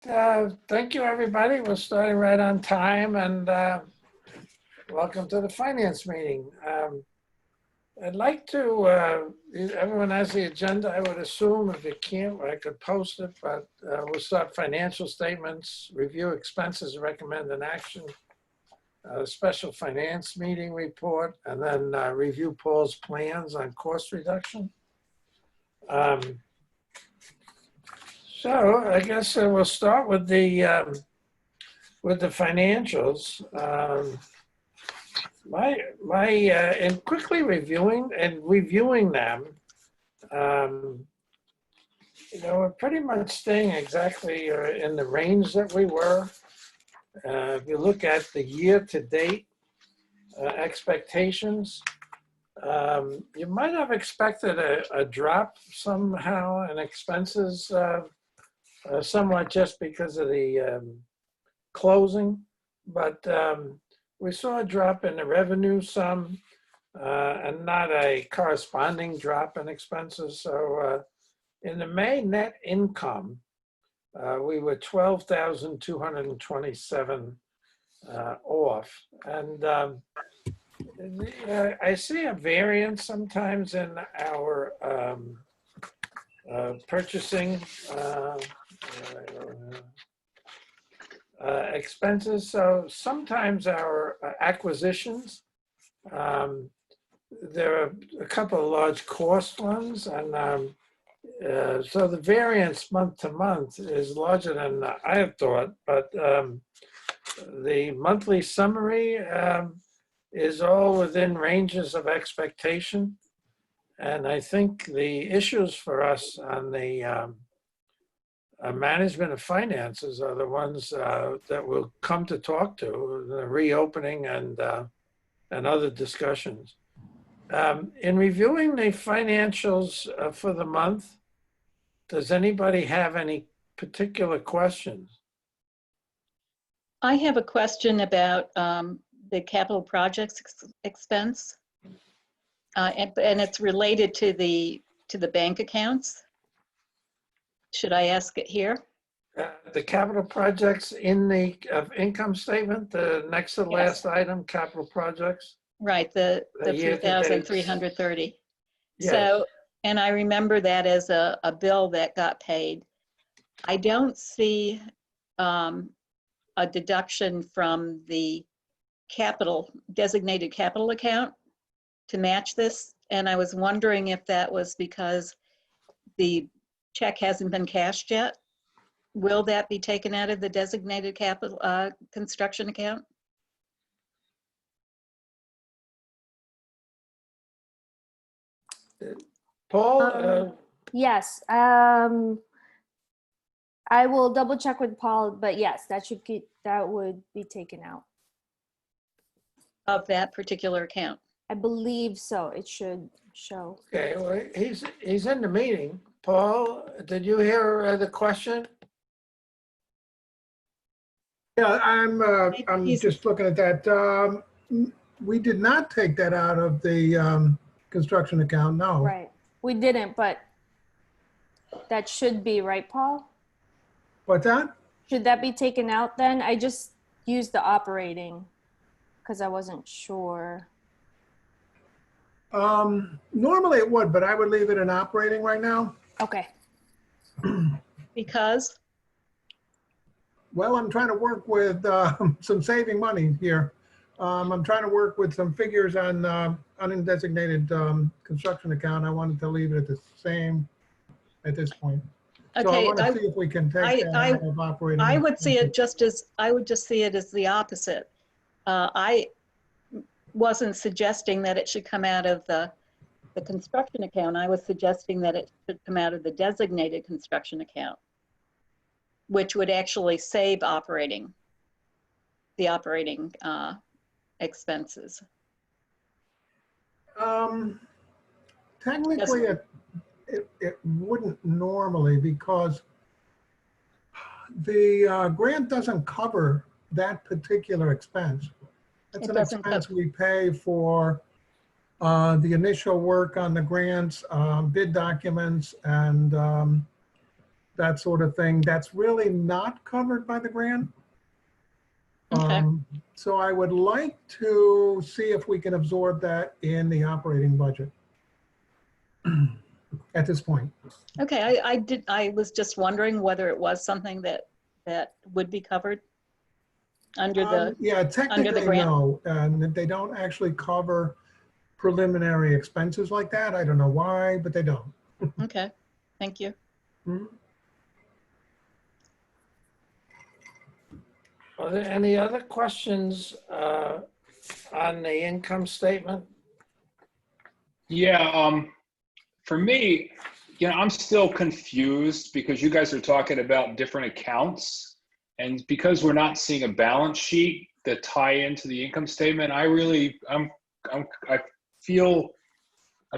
Thank you, everybody. We're starting right on time, and welcome to the finance meeting. I'd like to, everyone has the agenda. I would assume if you can't, I could post it, but we'll start financial statements, review expenses, recommend an action, special finance meeting report, and then review Paul's plans on cost reduction. So I guess we'll start with the financials. In quickly reviewing them, we're pretty much staying exactly in the range that we were. If you look at the year-to-date expectations, you might have expected a drop somehow in expenses, somewhat just because of the closing, but we saw a drop in the revenue some, and not a corresponding drop in expenses. So in the May net income, we were 12,227 off, and I see a variance sometimes in our purchasing expenses. So sometimes our acquisitions, there are a couple of large cost ones, and so the variance month to month is larger than I have thought, but the monthly summary is all within ranges of expectation. And I think the issues for us on the management of finances are the ones that we'll come to talk to, the reopening and other discussions. In reviewing the financials for the month, does anybody have any particular questions? I have a question about the capital projects expense, and it's related to the bank accounts. Should I ask it here? The capital projects in the income statement, the next to the last item, capital projects. Right, the 3,330. Yes. So, and I remember that as a bill that got paid. I don't see a deduction from the designated capital account to match this. And I was wondering if that was because the check hasn't been cashed yet. Will that be taken out of the designated capital construction account? Paul? Yes. I will double check with Paul, but yes, that would be taken out. Of that particular account? I believe so. It should show. Okay, well, he's in the meeting. Paul, did you hear the question? Yeah, I'm just looking at that. We did not take that out of the construction account, no. Right. We didn't, but that should be, right, Paul? What's that? Should that be taken out then? I just used the operating because I wasn't sure. Normally it would, but I would leave it in operating right now. Okay. Because? Well, I'm trying to work with some saving money here. I'm trying to work with some figures on undesignated construction account. I wanted to leave it at the same at this point. Okay, so I want to see if we can take that out of operating. I would see it I would just see it as the opposite. I wasn't suggesting that it should come out of the construction account. I was suggesting that it should come out of the designated construction account, which would actually save the operating expenses. Technically, it wouldn't normally, because the grant doesn't cover that particular expense. That's an expense we pay for the initial work on the grants, bid documents, and that sort of thing, that's really not covered by the grant. Okay. So I would like to see if we can absorb that in the operating budget at this point. Okay, I was just wondering whether it was something that would be covered under the, Yeah, technically, grant? no. They don't actually cover preliminary expenses like that. I don't know why, but they don't. okay, thank you. Hmm? Are there any other questions on the income statement? Yeah, for me, I'm still confused because you guys are talking about different accounts, and because we're not seeing a balance sheet that tie into the income statement, I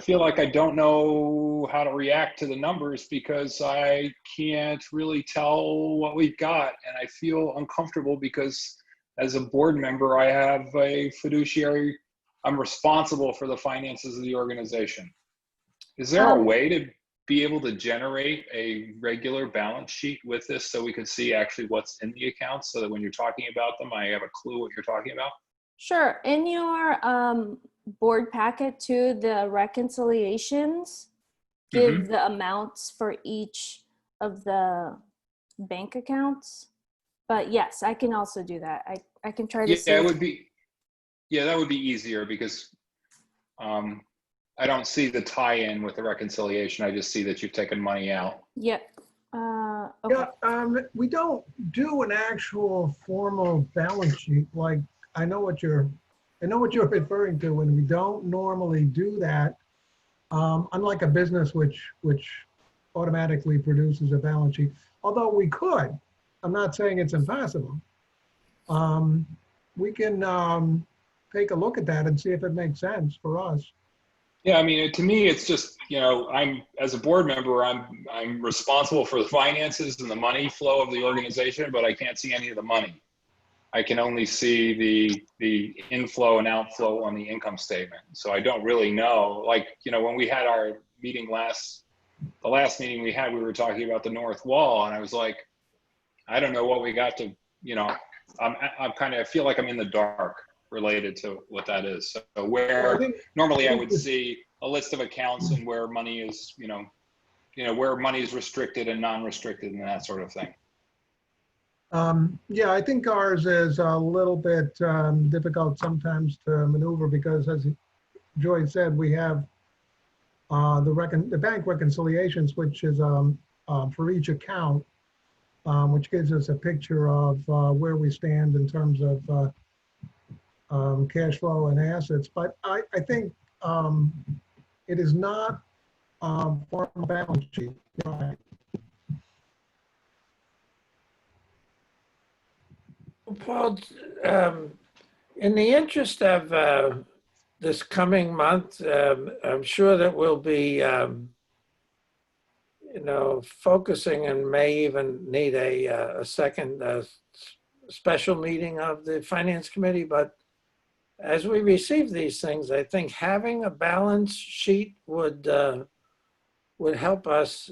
feel like I don't know how to react to the numbers because I can't really tell what we've got, and I feel uncomfortable because as a board member, I have a fiduciary. I'm responsible for the finances of the organization. Is there a way to be able to generate a regular balance sheet with this so we can see actually what's in the accounts so that when you're talking about them, I have a clue what you're talking about? Sure. In your board packet too, the reconciliations give the amounts for each of the bank accounts. But yes, I can also do that. I can try to see. Yeah, that would be easier because I don't see the tie-in with the reconciliation. I just see that you've taken money out. Yep. Okay. Yeah, we don't do an actual formal balance sheet. Like I know what you're referring to, and we don't normally do that. Unlike a business which automatically produces a balance sheet, although we could. I'm not saying it's impossible. We can take a look at that and see if it makes sense for us. Yeah, I mean, to me, it's just, I'm, as a board member, I'm responsible for the finances and the money flow of the organization, but I can't see any of the money. I can only see the inflow and outflow on the income statement. So I don't really know, like, when we had our meeting the last meeting we had, we were talking about the north wall, and I was like, I don't know what we got to, I feel like I'm in the dark related to what that is. So where normally I would see a list of accounts and where money is, where money is restricted and non-restricted and that sort of thing. Yeah, I think ours is a little bit difficult sometimes to maneuver because, as Joy said, we have the bank reconciliations, which is for each account, which gives us a picture of where we stand in terms of cash flow and assets. But I think it is not formal balance sheet. Right. Paul, in the interest of this coming month, I'm sure that we'll be, focusing and may even need a second special meeting of the Finance Committee. But as we receive these things, I think having a balance sheet would help us,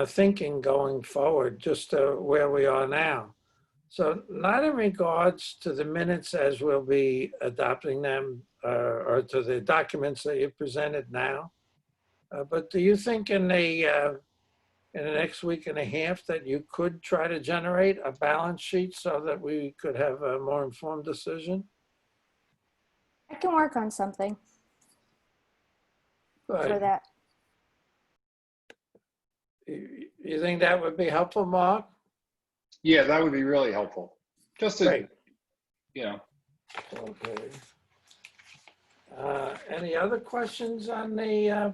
thinking going forward, just to where we are now. So not in regards to the minutes as we'll be adopting them or to the documents that you presented now, but do you think in the next week and a half that you could try to generate a balance sheet so that we could have a more informed decision? I can work on something for that. You think that would be helpful, Mark? Yeah, that would be really helpful. Just to, Great. Okay. Any other questions on the, I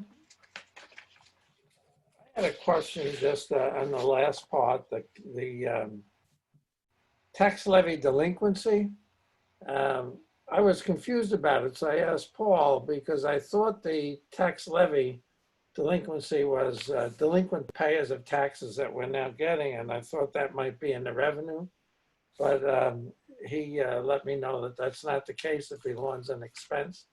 had a question just on the last part, the tax levy delinquency. I was confused about it, so I asked Paul because I thought the tax levy delinquency was delinquent payers of taxes that we're now getting, and I thought that might be in the revenue. But he let me know that that's not the case. It belongs in expense.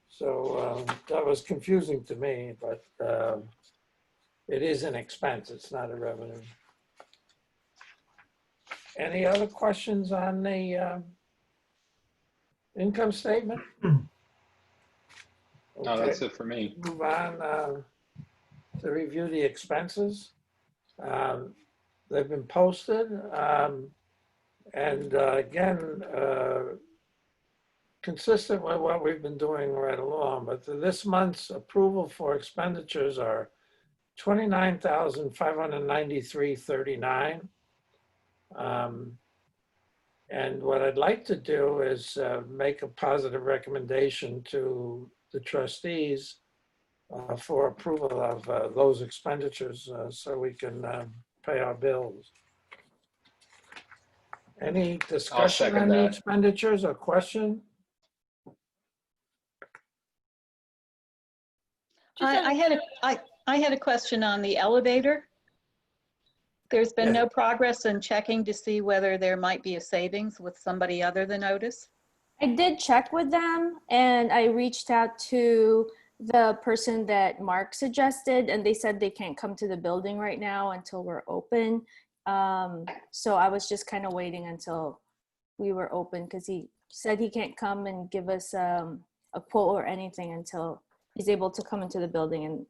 So that was confusing to me, but it is an expense, it's not a revenue. Any other questions on the income statement? No, Okay, that's it for me. move on to review the expenses. They've been posted. And again, consistent with what we've been doing right along, but this month's approval for expenditures are $29,593.39. And what I'd like to do is make a positive recommendation to the trustees for approval of those expenditures so we can pay our bills. Any discussion second on the that. expenditures or question? I had a question on the elevator. There's been Yeah. no progress in checking to see whether there might be a savings with somebody other than Otis. I did check with them and I reached out to the person that Mark suggested and they said they can't come to the building right now until we're open. So I was just kind of waiting until we were open because he said he can't come and give us a quote or anything until he's able to come into the building and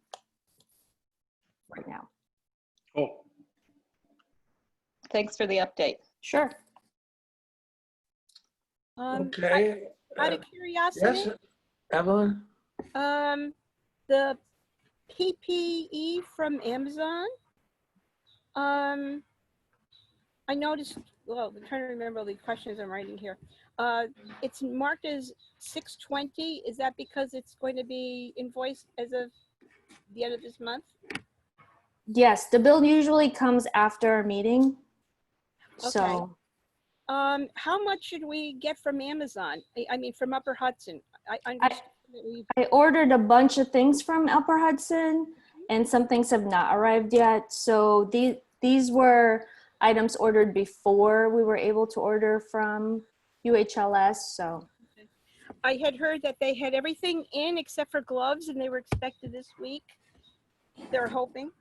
right now. Cool. Thanks for the update. Sure. Okay. Out of Yes, curiosity, Evelyn? the PPE from Amazon, I noticed, well, I'm trying to remember all the questions I'm writing here. It's marked as 620. Is that because it's going to be invoiced as of the end of this month? Yes, the bill usually comes after our meeting. Okay. So How much should we get from Amazon? I mean, from Upper Hudson? I understand that we've, I ordered a bunch of things from Upper Hudson and some things have not arrived yet. So these were items ordered before we were able to order from UHLS. So I had heard that they had everything in except for gloves and they were expected this week. They're hoping.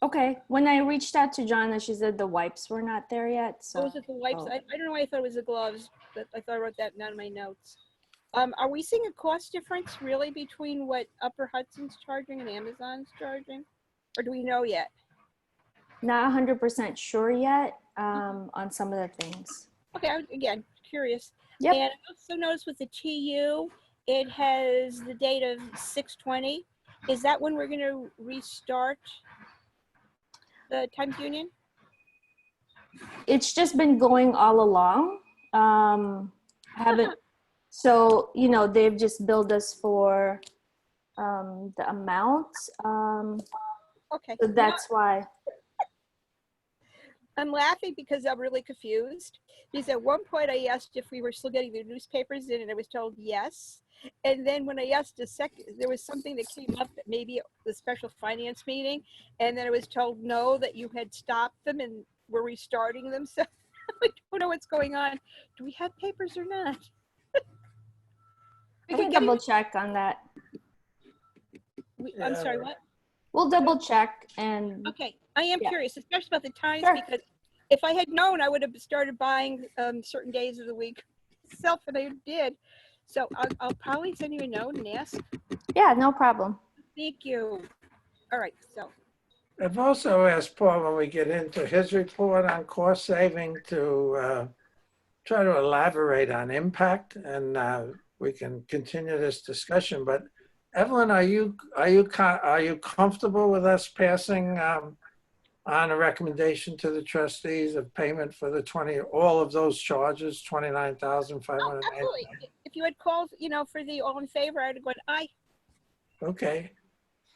okay, when I reached out to Jonna, she said the wipes were not there yet. So Oh, is it the wipes? oh. I don't know why I thought it was the gloves, but I thought I wrote that down in my notes. Are we seeing a cost difference really between what Upper Hudson's charging and Amazon's charging? Or do we know yet? Not 100% sure yet on some of the things. Okay, again, curious. Yep. And I also noticed with the TU, it has the date of 6/20. Is that when we're gonna restart the Times Union? It's just been going all along. I haven't, so, you know, they've just billed us for the amount. Okay. So that's why. I'm laughing because I'm really confused. Because at one point I asked if we were still getting the newspapers in and I was told yes. And then when I asked there was something that came up that maybe the special finance meeting. And then I was told no, that you had stopped them and were restarting them. So I don't know what's going on. Do we have papers or not? We Are we can getting- double check on that. I'm sorry, what? We'll double check and Okay, I am Yeah. curious, especially about the times, Sure. because if I had known, I would have started buying certain days of the week myself, and I did. So I'll probably send you a note and ask. yeah, no problem. Thank you. All right, so I've also asked Paul when we get into his report on cost saving to try to elaborate on impact and we can continue this discussion. But Evelyn, are you comfortable with us passing on a recommendation to the trustees of payment for the all of those charges, $29,500? absolutely. If you had called, for the all in favor, I'd have gone aye. Okay.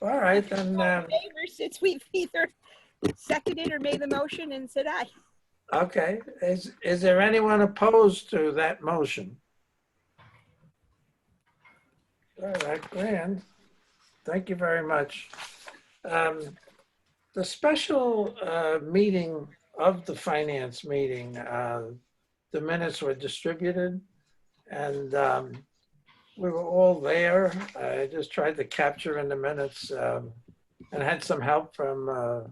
All right, then. All in favor, since we've either seconded or made the motion and said aye. Okay. Is there anyone opposed to that motion? All right, grand. Thank you very much. The special meeting of the finance meeting, the minutes were distributed and we were all there. I just tried to capture in the minutes and had some help from, a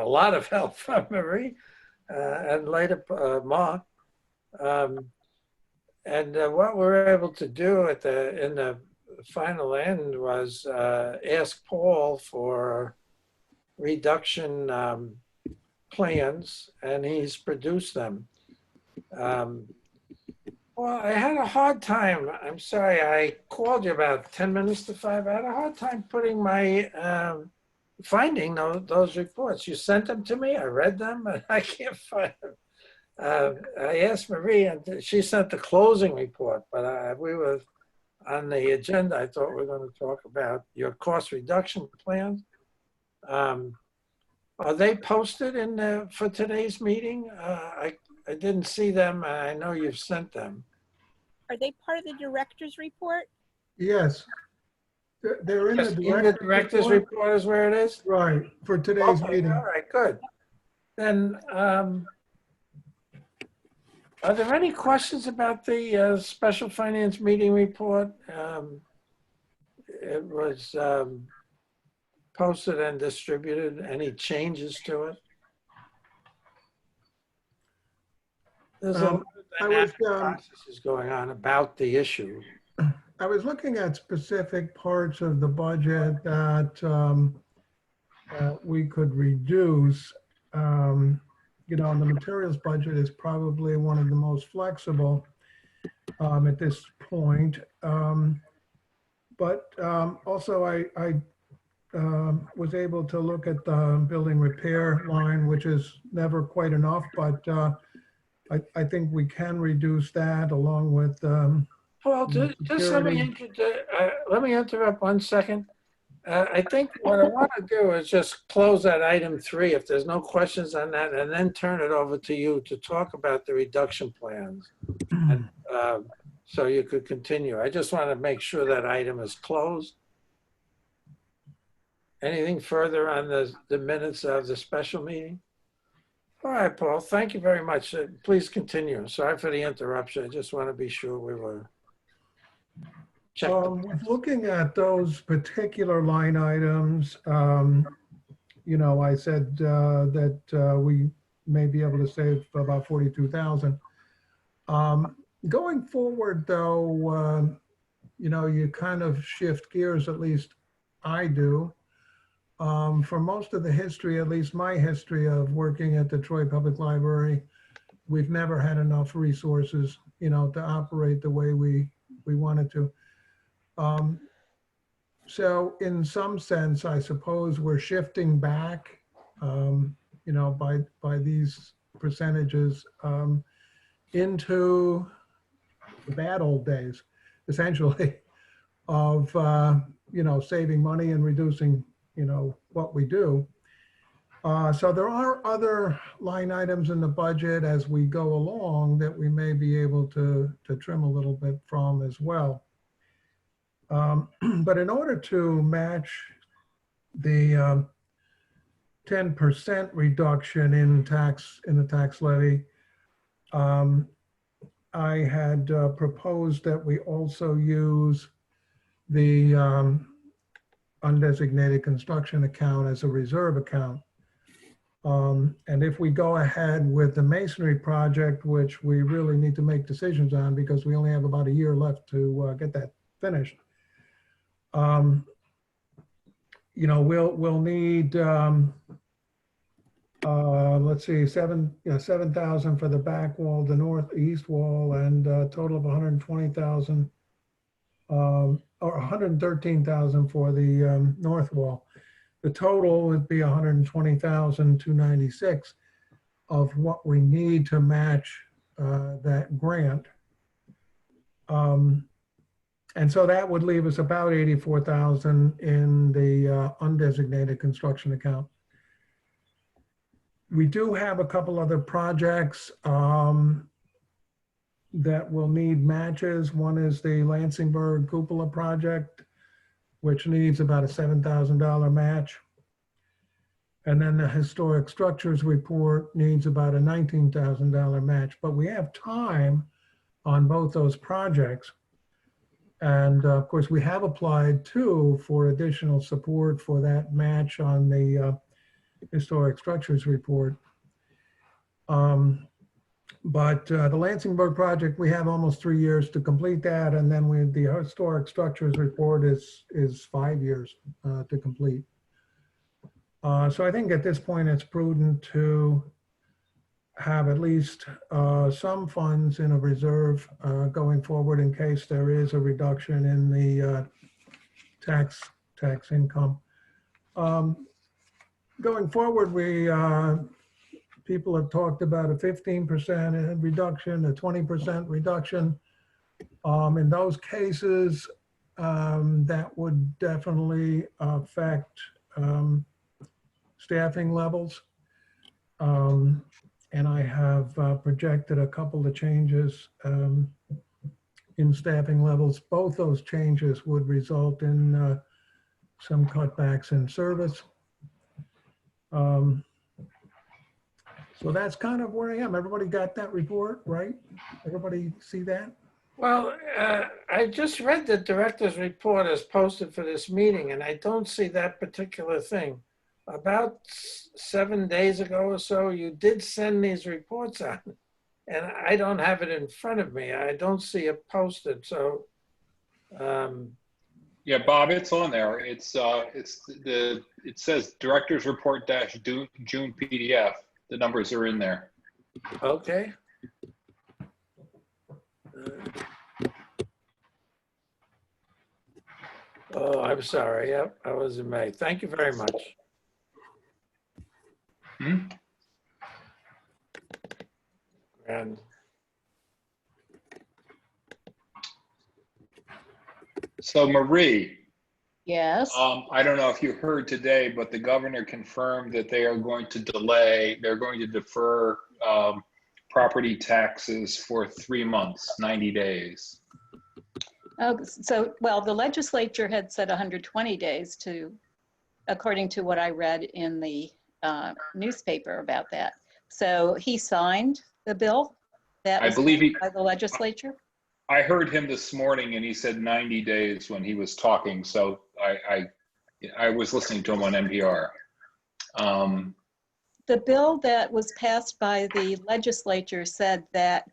lot of help from Marie, and later Mark. And what we were able to do in the final end was ask Paul for reduction plans, and he's produced them. Well, I had a hard time. I'm sorry, I called you about 10 minutes to 5. I had a hard time putting my finding those reports. You sent them to me. I read them, and I can't find them. I asked Marie, and she sent the closing report, but we were on the agenda. I thought we were going to talk about your cost reduction plans. Are they posted for today's meeting? I didn't see them. I know you've sent them. Are they part of the director's report? Yes. They're in Yes, the in the director's report is where it is? Right, for today's Okay, meeting. all right, good. Then, are there any questions about the special finance meeting report? It was posted and distributed. Any changes to it? There's a lot of I was, dynamic processes going on about the issue. I was looking at specific parts of the budget that we could reduce. You know, the materials budget is probably one of the most flexible at this point. But also I was able to look at the building repair line, which is never quite enough, but I think we can reduce that along with Well, just let me interrupt 1 second. I think what I want to do is just close that item 3, if there's no questions on that, and then turn it over to you to talk about the reduction plans. And, so you could continue. I just want to make sure that item is closed. Anything further on the minutes of the special meeting? All right, Paul, thank you very much. Please continue. Sorry for the interruption. I just want to be sure we were checking. Looking at those particular line items, you know, I said that we may be able to save about 42,000. Going forward, though, you know, you kind of shift gears, at least I do. For most of the history, at least my history of working at the Troy Public Library, we've never had enough resources, you know, to operate the way we wanted to. So in some sense, I suppose we're shifting back, you know, by these percentages into the bad old days, essentially, of, you know, saving money and reducing, you know, what we do. So there are other line items in the budget as we go along that we may be able to trim a little bit from as well. But in order to match the 10% reduction in the tax levy, I had proposed that we also use the undesignated construction account as a reserve account. And if we go ahead with the masonry project, which we really need to make decisions on because we only have about a year left to get that finished, you know, we'll need let's see, 7,000 for the back wall, the northeast wall, and a total of 120,000 or 113,000 for the north wall. The total would be 120,296 of what we need to match that grant. And so that would leave us about 84,000 in the undesignated construction account. We do have a couple other projects that will need matches. One is the Lansingburg cupola project, which needs about a $7,000 match. And then the historic structures report needs about a $19,000 match. But we have time on both those projects. And of course, we have applied too for additional support for that match on the historic structures report. But the Lansingburg project, we have almost 3 years to complete that. And then the historic structures report is 5 years to complete. So I think at this point, it's prudent to have at least some funds in a reserve going forward in case there is a reduction in the tax income. Going forward, people have talked about a 15% reduction, a 20% reduction. In those cases, that would definitely affect staffing levels. And I have projected a couple of changes in staffing levels. Both those changes would result in some cutbacks in service. So that's kind of where I am. Everybody got that report, right? Everybody see that? Well, I just read the director's report as posted for this meeting, and I don't see that particular thing. About 7 days ago or so, you did send these reports out, and I don't have it in front of me. I don't see it posted, so. Yeah, Bob, it's on there. It says Director's Report - June PDF. The numbers are in there. Okay. Oh, I'm sorry. Yep, I was in May. Thank you very much. And So Marie, Yes. I don't know if you heard today, but the governor confirmed that they are going to defer property taxes for 3 months, 90 days. Oh, so, well, the legislature had said 120 days according to what I read in the newspaper about that. So he signed the bill that I was believe passed by the legislature? I heard him this morning and he said 90 days when he was talking. So I was listening to him on NPR. The bill that was passed by the legislature said that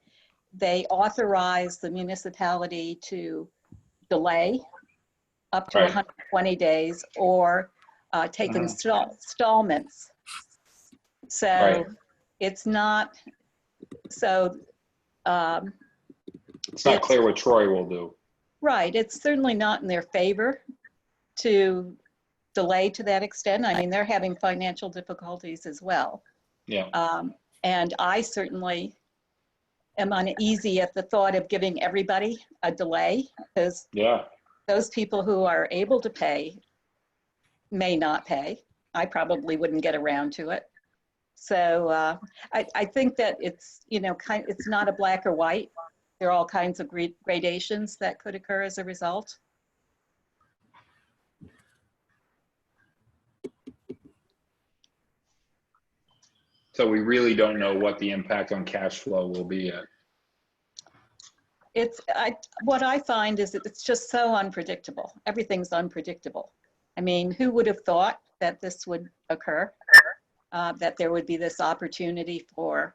they authorized the municipality to delay up to Right. 120 days or take installments. So Right. it's not, so. It's not clear what Troy will do. Right, it's certainly not in their favor to delay to that extent. I mean, they're having financial difficulties as well. Yeah. And I certainly am uneasy at the thought of giving everybody a delay because Yeah. those people who are able to pay may not pay. I probably wouldn't get around to it. So I think that it's, it's not a black or white. There are all kinds of gradations that could occur as a result. So we really don't know what the impact on cash flow will be yet. What I find is that it's just so unpredictable. Everything's unpredictable. I mean, who would have thought that this would occur? That there would be this opportunity for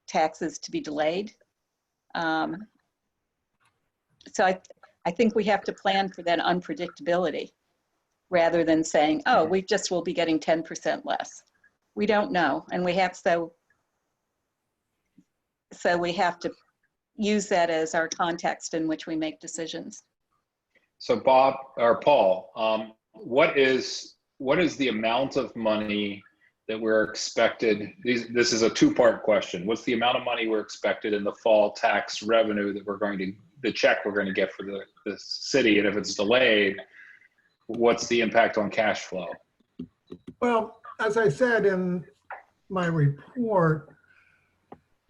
taxes to be delayed. So I think we have to plan for that unpredictability rather than saying, oh, we just will be getting 10% less. We don't know. And we have, so we have to use that as our context in which we make decisions. So Bob or Paul, what is the amount of money that we're expected? This is a two-part question. What's the amount of money we're expected in the fall tax revenue that the check we're going to get for the city? And if it's delayed, what's the impact on cash flow? Well, as I said in my report,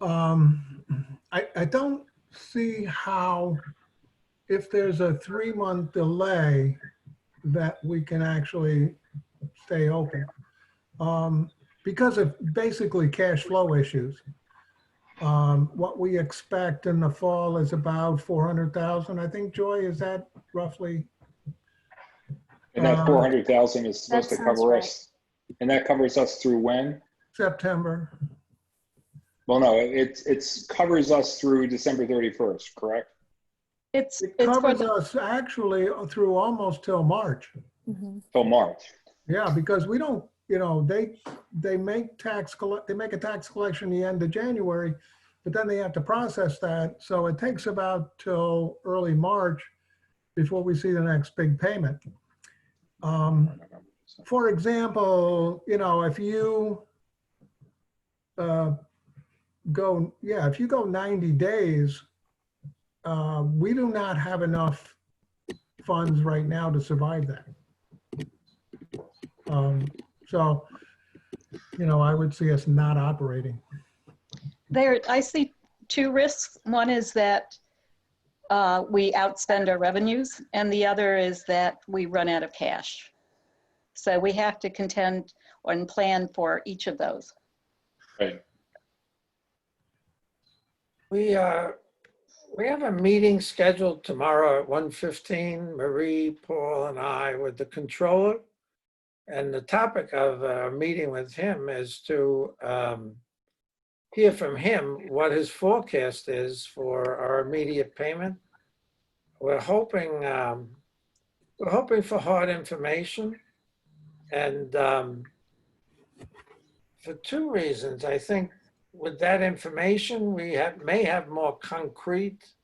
I don't see how, if there's a 3-month delay, that we can actually stay open because of basically cash flow issues. What we expect in the fall is about 400,000. I think, Joy, is that roughly? And that 400,000 is supposed That to sounds cover right. us, and that covers us through when? September. Well, no, it's covers us through December 31st, correct? It's It for covers the, us actually through almost till March. Mhm. Till March. Yeah, because we don't, they make they make a tax collection the end of January, but then they have to process that. So it takes about till early March before we see the next big payment. For example, if you if you go 90 days, we do not have enough funds right now to survive that. So, I would see us not operating. I see two risks. One is that we outspend our revenues, and the other is that we run out of cash. So we have to contend and plan for each of those. Right. We have a meeting scheduled tomorrow at 1:15, Marie, Paul, and I with the controller. And the topic of our meeting with him is to hear from him what his forecast is for our immediate payment. We're hoping for hard information, and for two reasons. I think with that information, we may have more concrete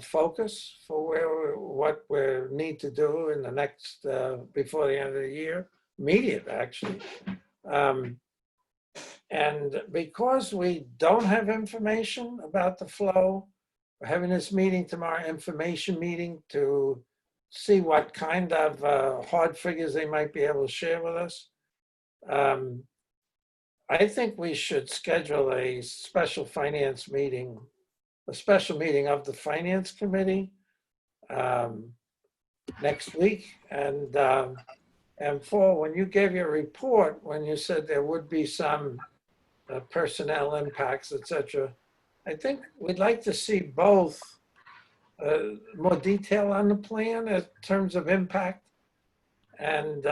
focus for what we need to do in the next, before the end of the year, immediate actually. And because we don't have information about the flow, we're having this meeting tomorrow, information meeting, to see what kind of hard figures they might be able to share with us. I think we should schedule a special finance meeting, a special meeting of the finance committee next week. And Paul, when you gave your report, when you said there would be some personnel impacts, et cetera, I think we'd like to see both more detail on the plan in terms of impact. And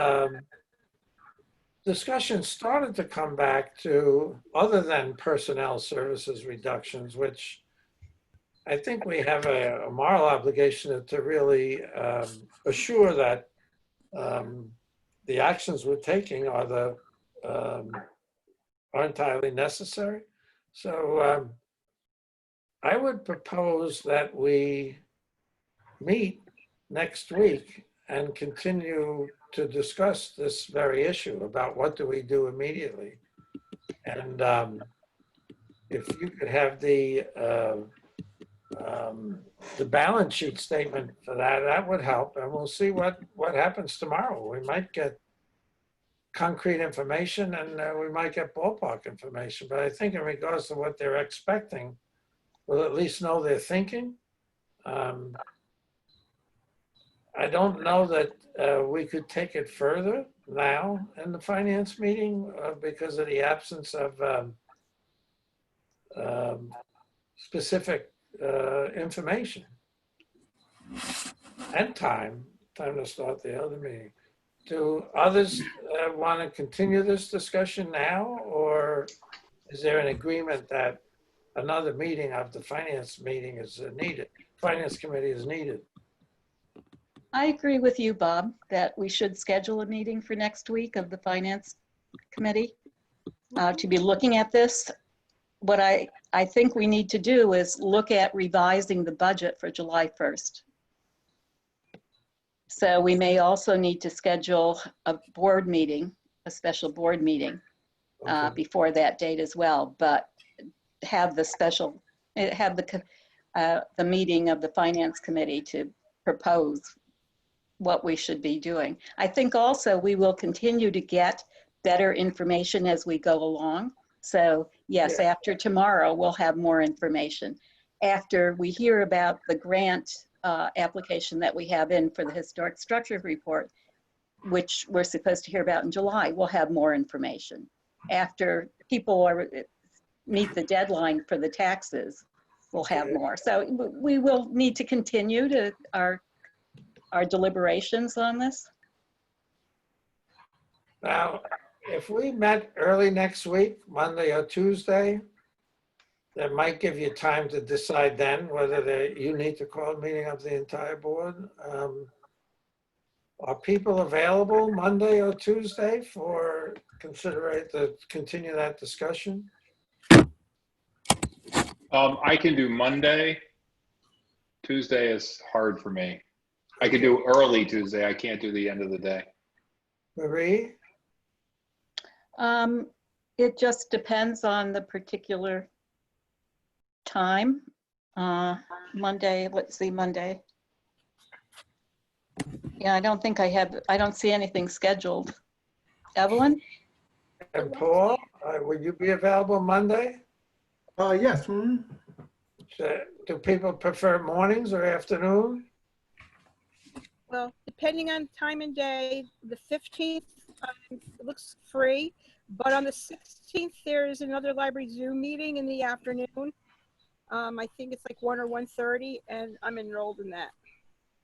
discussion started to come back to other than personnel services reductions, which I think we have a moral obligation to really assure that the actions we're taking are entirely necessary. So I would propose that we meet next week and continue to discuss this very issue about what do we do immediately. And if you could have the balance sheet statement for that, that would help. And we'll see what happens tomorrow. We might get concrete information, and we might get ballpark information. But I think in regards to what they're expecting, we'll at least know they're thinking. I don't know that we could take it further now in the finance meeting because of the absence of specific information and time to start the other meeting. Do others want to continue this discussion now, or is there an agreement that another meeting of the finance meeting is needed? Finance committee is needed. I agree with you, Bob, that we should schedule a meeting for next week of the Finance Committee to be looking at this. What I think we need to do is look at revising the budget for July 1st. So we may also need to schedule a board meeting, a special board meeting before that date as well, but have the special, have the meeting of the Finance Committee to propose what we should be doing. I think also we will continue to get better information as we go along. So yes, after tomorrow, we'll have more information. After we hear about the grant application that we have in for the historic structure report, which we're supposed to hear about in July, we'll have more information. After people are meet the deadline for the taxes, we'll have more. So we will need to continue to our deliberations on this. Now, if we met early next week, Monday or Tuesday, that might give you time to decide then whether you need to call a meeting of the entire board. Are people available Monday or Tuesday for to continue that discussion? I can do Monday. Tuesday is hard for me. I could do early Tuesday. I can't do the end of the day. Marie? It just depends on the particular time. Monday, let's see, Monday. Yeah, I don't think I don't see anything scheduled. Evelyn? And Paul, would you be available Monday? Yes. Do people prefer mornings or afternoon? Well, depending on time and day, the 15th looks free, but on the 16th, there is another library Zoom meeting in the afternoon. I think it's like 1 or 1:30, and I'm enrolled in that.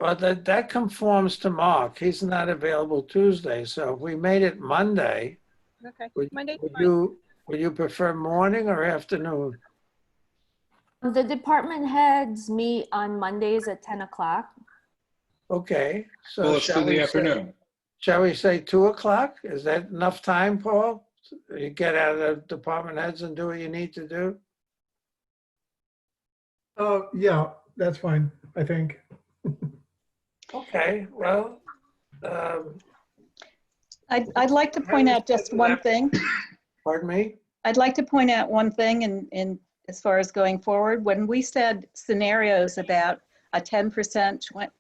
Well, that conforms to Mark. He's not available Tuesday, so if we made it Monday, Okay, would Monday. you prefer morning or afternoon? The department heads meet on Mondays at 10 o'clock. Okay, so Well, let's do the afternoon. Shall we say 2 o'clock? Is that enough time, Paul? You get out of the department heads and do what you need to do? Yeah, that's fine, I think. Okay, well, I'd like to point out just one thing. pardon me? I'd like to point out one thing in as far as going forward. When we said scenarios about a 10%,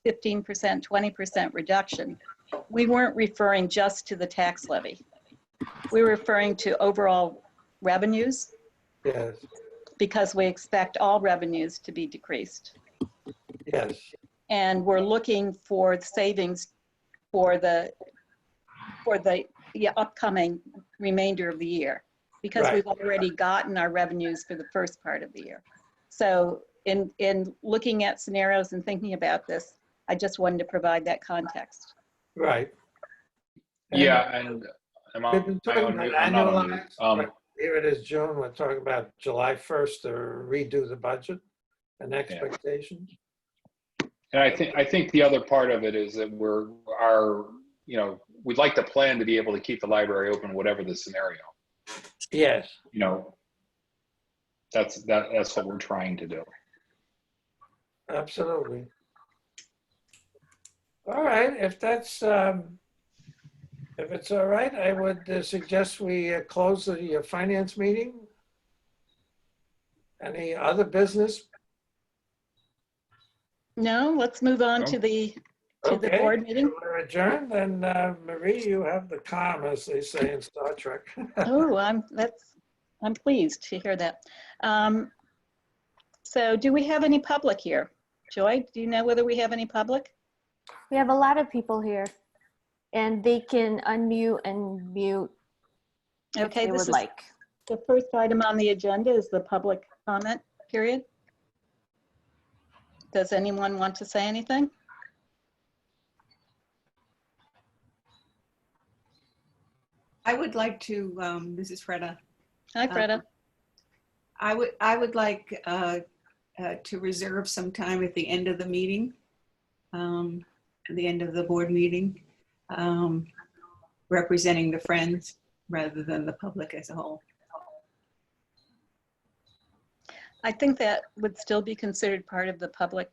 15%, 20% reduction, we weren't referring just to the tax levy. We were referring to overall revenues Yes, because we expect all revenues to be decreased. yes, And we're looking for savings for the upcoming remainder of the year, because Right. we've already gotten our revenues for the first part of the year. So in looking at scenarios and thinking about this, I just wanted to provide that context. right. Yeah, and We've been talking about I'm not on mute. annualized, but here it is June, we're talking about July 1st to redo the budget and expectations. And I think the other part of it is that we'd like to plan to be able to keep the library open, whatever the scenario. Yes, That's what we're trying to do. absolutely. All right, if that's, if it's all right, I would suggest we close the finance meeting. Any other business? No, let's move on to the Okay, board meeting. we're adjourned, and Marie, you have the calm, as they say in Star Trek. Oh, I'm pleased to hear that. So do we have any public here? Joy, do you know whether we have any public? We have a lot of people here, and they can unmute and mute if Okay, they this would is like. the first item on the agenda is the public comment period. Does anyone want to say anything? I would like to, this is Freda. Hi, Greta. I would like to reserve some time at the end of the meeting, at the end of the board meeting, representing the Friends rather than the public as a whole. I think that would still be considered part of the public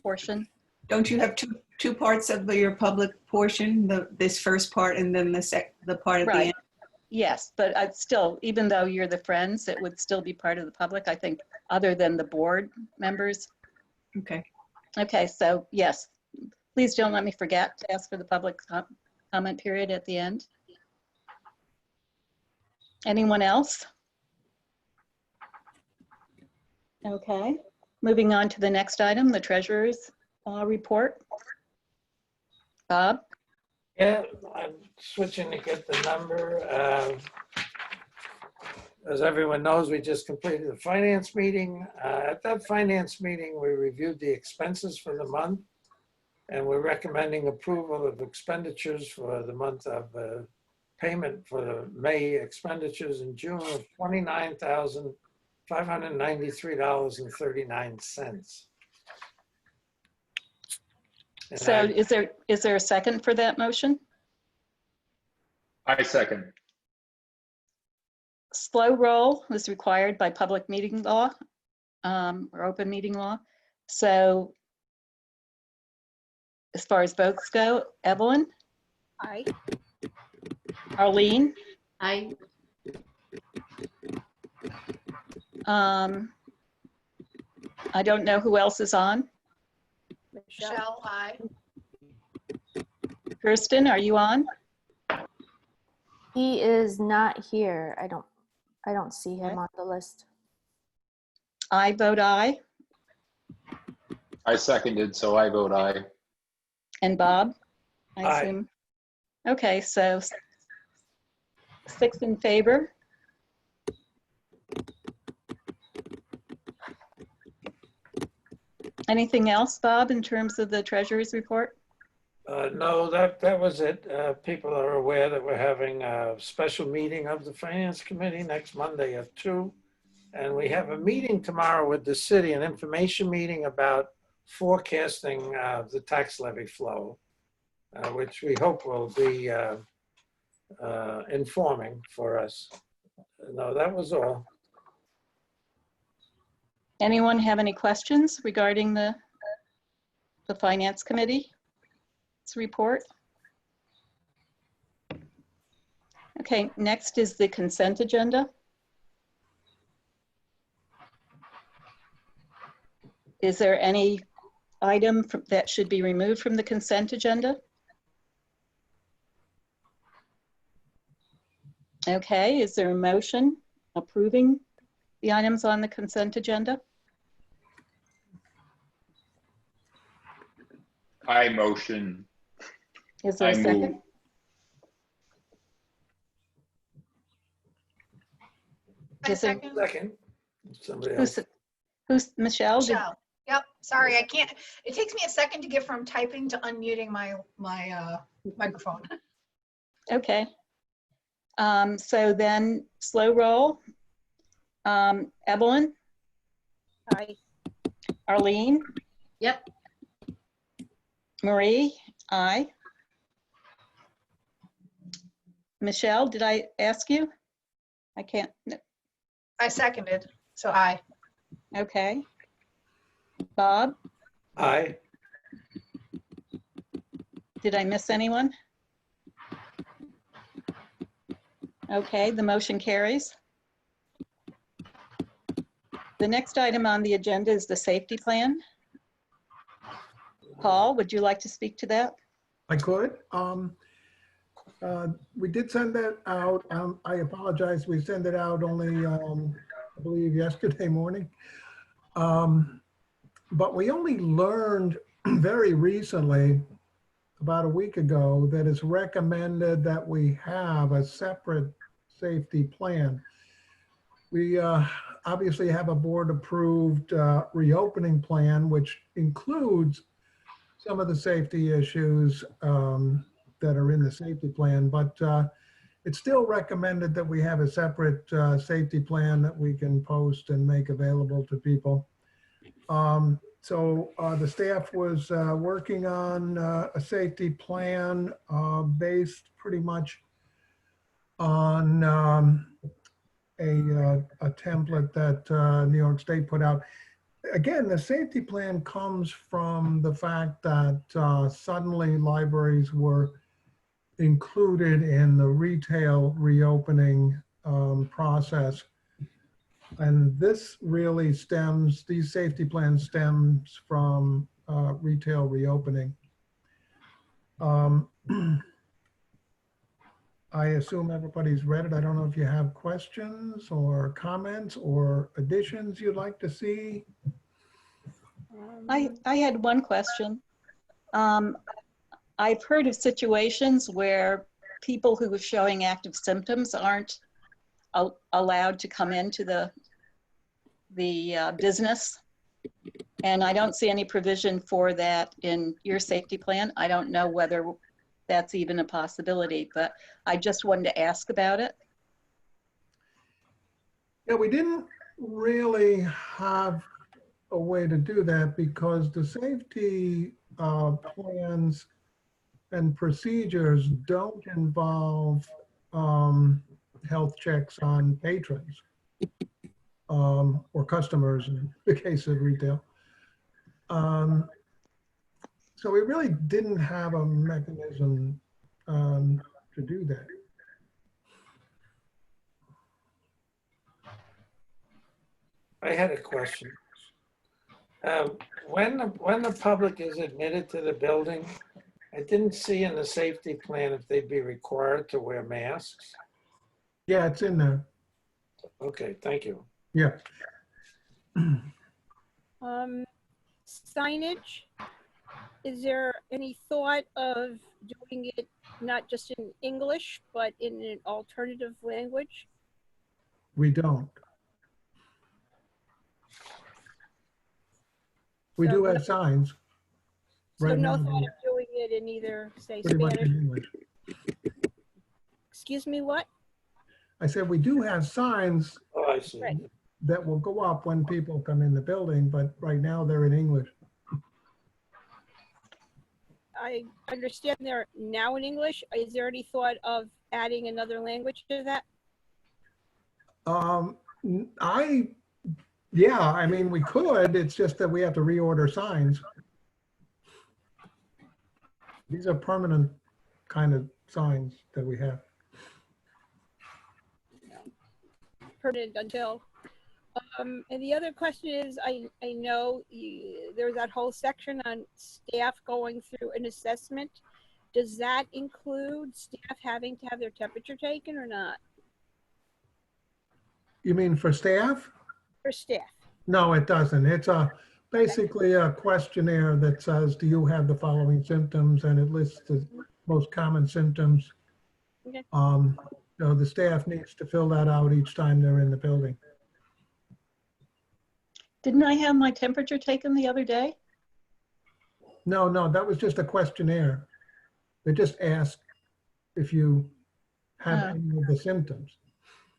portion. Don't you have two parts of your public portion, this first part and then the part at the Right. end? Yes, but I'd still, even though you're the Friends, it would still be part of the public, I think, other than the board members. Okay. Okay, so yes, please don't let me forget to ask for the public comment period at the end. Anyone else? Okay, moving on to the next item, the treasurer's report. Bob? Yeah, I'm switching to get the number. As everyone knows, we just completed the finance meeting. At that finance meeting, we reviewed the expenses for the month, and we're recommending approval of expenditures for the month of payment for the May expenditures in June of $29,593.39. So is there a second for that motion? I second. Slow roll was required by public meeting law, or open meeting law. So as far as votes go, Evelyn, Aye. Arlene, I, I don't know who else is on. Michelle. I. Kirsten, are you on? He is not here. I don't see him Okay. on the list. I vote aye. I seconded, so I vote aye. And Bob, I Aye. assume. Okay, so 6 in favor. Anything else, Bob, in terms of the treasurer's report? No, that was it. People are aware that we're having a special meeting of the Finance Committee next Monday at 2. And we have a meeting tomorrow with the city, an information meeting about forecasting the tax levy flow, which we hope will be informing for us. No, that was all. Anyone have any questions regarding the Finance Committee's report? Okay, next is the consent agenda. Is there any item that should be removed from the consent agenda? Okay, is there a motion approving the items on the consent agenda? I motion. Is there a I move. second? I Is there- second. Second, somebody else. Who's Michelle? Did- Michelle. Yep, sorry, I can't, it takes me a second to get from typing to unmuting my microphone. Okay. So then slow roll. Evelyn, Aye. Arlene, Yep, Marie, aye. Michelle, did I ask you? I can't, no. I seconded, so aye. Okay. Bob, Aye. did I miss anyone? Okay, the motion carries. The next item on the agenda is the safety plan. Paul, would you like to speak to that? I could. We did send that out. I apologize. We sent it out only, I believe, yesterday morning. But we only learned very recently, about a week ago, that it's recommended that we have a separate safety plan. We obviously have a board-approved reopening plan, which includes some of the safety issues that are in the safety plan, but it's still recommended that we have a separate safety plan that we can post and make available to people. So the staff was working on a safety plan based pretty much on a template that New York State put out. Again, the safety plan comes from the fact that suddenly libraries were included in the retail reopening process. And this really stems, these safety plans stems from retail reopening. I assume everybody's read it. I don't know if you have questions or comments or additions you'd like to see. I had one question. I've heard of situations where people who are showing active symptoms aren't allowed to come into the business. And I don't see any provision for that in your safety plan. I don't know whether that's even a possibility, but I just wanted to ask about it. Yeah, we didn't really have a way to do that because the safety plans and procedures don't involve health checks on patrons or customers in the case of retail. So we really didn't have a mechanism to do that. I had a question. When the public is admitted to the building, I didn't see in the safety plan if they'd be required to wear masks. Yeah, it's in there. Okay, thank you. Yeah. Signage, is there any thought of doing it not just in English, but in an alternative language? We don't. We So do no- have signs. So Right no now, thought of doing it in either, say, pretty much Spanish? in English. Excuse me, what? I said, we do have signs Oh, I see. Right. that will go up when people come in the building, but right now they're in English. I understand they're now in English. Is there any thought of adding another language to that? Yeah, I mean, we could, it's just that we have to reorder signs. These are permanent kind of signs that we have. Permanent until. And the other question is, I know there's that whole section on staff going through an assessment. Does that include staff having to have their temperature taken or not? You mean for staff? For staff? No, it doesn't. It's basically a questionnaire that says, do you have the following symptoms? And it lists the most common symptoms. Okay. So the staff needs to fill that out each time they're in the building. Didn't I have my temperature taken the other day? No, that was just a questionnaire. They just asked if you have Oh. any of the symptoms.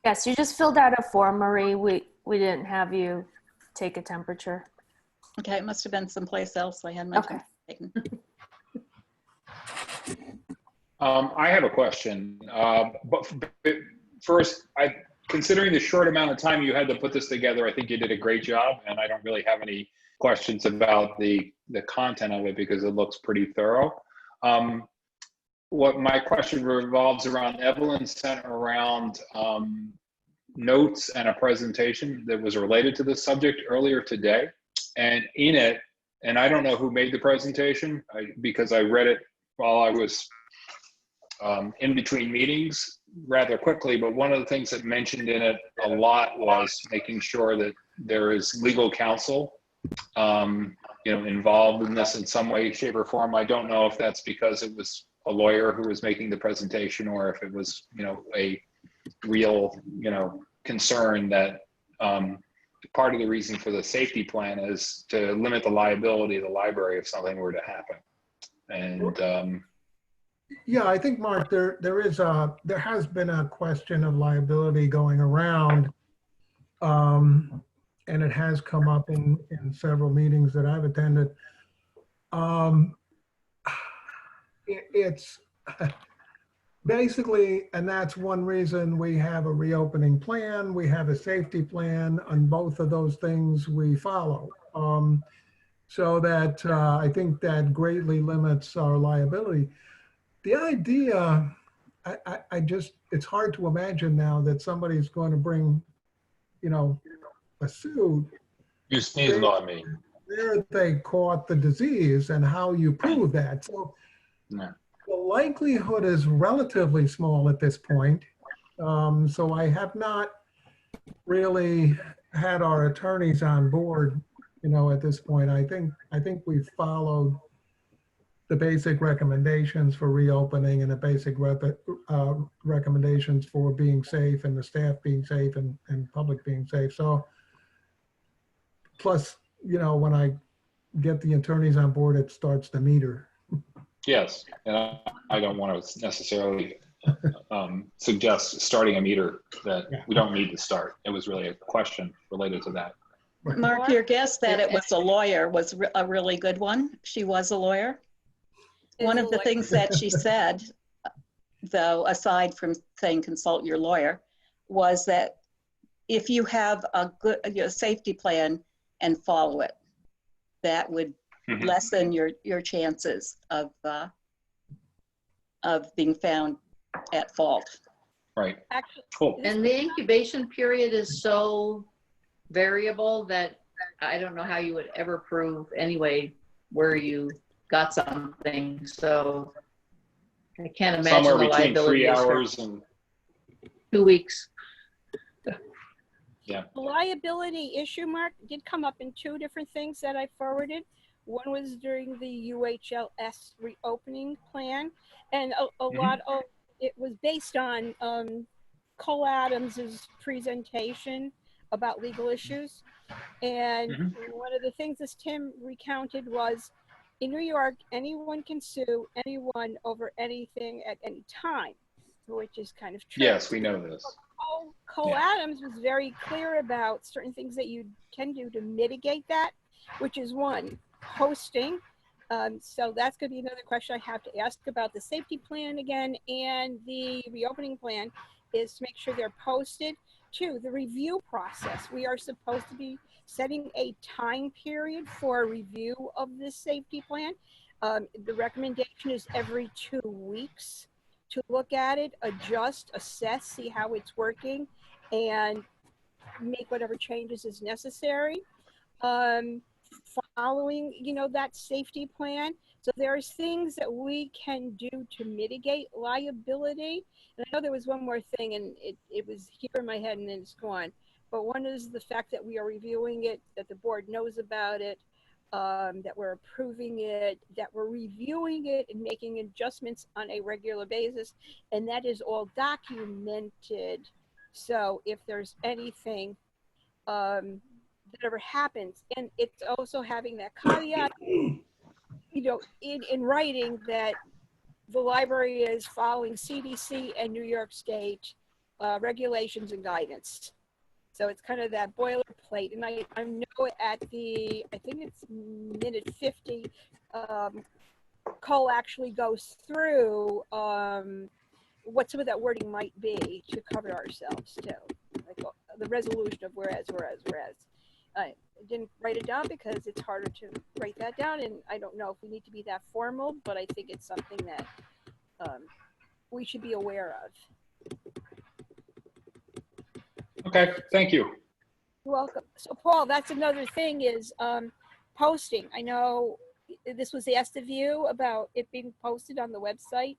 Yes, you just filled out a form, Marie. We didn't have you take a temperature. Okay, it must have been someplace else. I had my Okay. temperature taken. I have a question. But first, considering the short amount of time you had to put this together, I think you did a great job, and I don't really have any questions about the content of it because it looks pretty thorough. What my question revolves around, Evelyn sent around notes and a presentation that was related to this subject earlier today, and in it, and I don't know who made the presentation because I read it while I was in between meetings rather quickly, but one of the things that mentioned in it a lot was making sure that there is legal counsel involved in this in some way, shape, or form. I don't know if that's because it was a lawyer who was making the presentation or if it was a real concern that part of the reason for the safety plan is to limit the liability of the library if something were to happen. And Yeah, I think, Mark, there has been a question of liability going around, and it has come up in several meetings that I've attended. It's basically, and that's one reason we have a reopening plan, we have a safety plan, on both of those things we follow. So that I think that greatly limits our liability. The idea, it's hard to imagine now that somebody's going to bring, a suit. you sneezed on me. Where they caught the disease and how you prove that. So Yeah. the likelihood is relatively small at this point. So I have not really had our attorneys on board, at this point. I think we've followed the basic recommendations for reopening and the basic recommendations for being safe and the staff being safe and public being safe. So plus, when I get the attorneys on board, it starts the meter. Yes, and I don't want to necessarily suggest starting a meter that we don't need to start. It was really a question related to that. Mark, your guess that it was a lawyer was a really good one. She was a lawyer. One of the things that she said, though, aside from saying consult your lawyer, was that if you have a good safety plan and follow it, that would lessen your chances of being found at fault. Right. Actually, Cool. And the incubation period is so variable that I don't know how you would ever prove anyway where you got something. So I can't imagine Somewhere the between liability 3 is for hours and 2 weeks. the liability issue, Mark, did come up in two different things that I forwarded. One was during the UHLS reopening plan, and a lot of it was based on Cole Adams's presentation about legal issues. And one of the things this Tim recounted was, in New York, anyone can sue anyone over anything at any time, which is kind of true. yes, we know this. Cole Adams was very clear about certain things that you can do to mitigate that, which is one, hosting. So that's going to be another question I have to ask about the safety plan again, and the reopening plan is to make sure they're posted. Two, the review process. We are supposed to be setting a time period for a review of this safety plan. The recommendation is every 2 weeks to look at it, adjust, assess, see how it's working, and make whatever changes is necessary. Following, that safety plan. So there's things that we can do to mitigate liability. And I know there was one more thing, and it was here in my head and then it's gone. But one is the fact that we are reviewing it, that the board knows about it, that we're approving it, that we're reviewing it and making adjustments on a regular basis. And that is all documented. So if there's anything that ever happens, and it's also having that caveat, in writing that the library is following CDC and New York State regulations and guidance. So it's kind of that boilerplate. And I know at I think it's minute 50, Cole actually goes through what some of that wording might be to cover ourselves too. Like the resolution of whereas. I didn't write it down because it's harder to write that down, and I don't know if we need to be that formal, but I think it's something that we should be aware of. Okay, thank you. You're welcome. So Paul, that's another thing is posting. I know this was asked of you about it being posted on the website,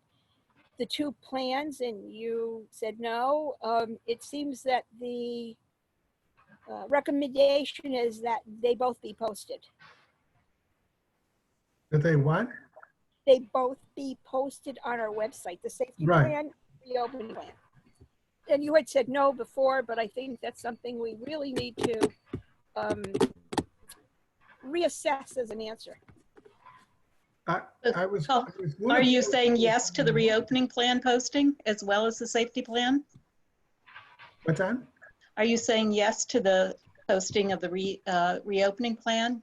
the two plans, and you said no. It seems that the recommendation is that they both be posted. That they what? They both be posted on our website, the safety plan, the opening plan. And you had said no before, but I think that's something we really need to reassess as an answer. Are you saying yes to the reopening plan posting as well as the safety plan? What's that? Are you saying yes to the posting of the reopening plan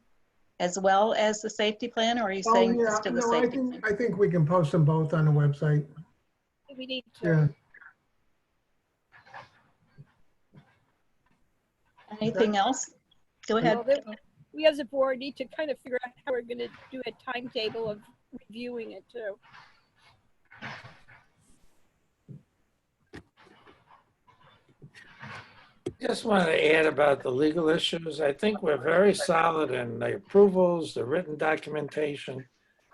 as well as the safety plan, or are you saying yes to the safety plan? I think we can post them both on the website. We need to. Yeah. Anything else? Go ahead. Well, we as a board need to kind of figure out how we're going to do a timetable of reviewing it too. Just wanted to add about the legal issues. I think we're very solid in the approvals, the written documentation,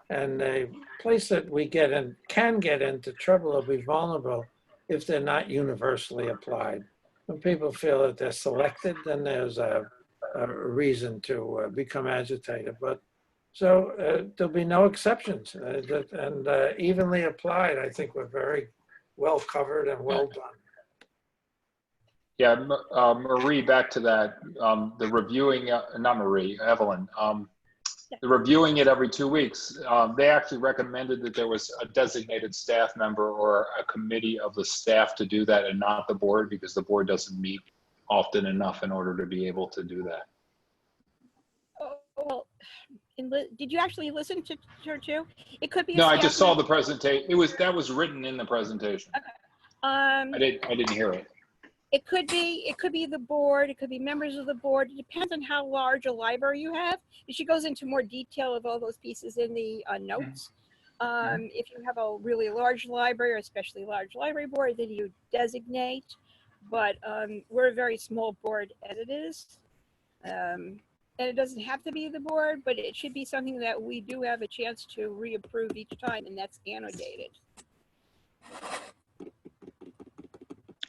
and the place that we can get into trouble or be vulnerable if they're not universally applied. When people feel that they're selected, then there's a reason to become agitated. But So there'll be no exceptions and evenly applied. I think we're very well covered and well done. Yeah, Marie, back to that, the reviewing, not Marie, Evelyn, the reviewing it every 2 weeks. They actually recommended that there was a designated staff member or a committee of the staff to do that and not the board, because the board doesn't meet often enough in order to be able to do that. Oh, well, did you actually listen to her too? It could be a No, I staff just saw member. the presentation. That was written in the presentation. I didn't hear it. It could be the board, it could be members of the board. It depends on how large a library you have. She goes into more detail of all those pieces in the notes. If you have a really large library, or especially large library board, then you designate. But we're a very small board as it is. And it doesn't have to be the board, but it should be something that we do have a chance to reapprove each time, and that's annotated.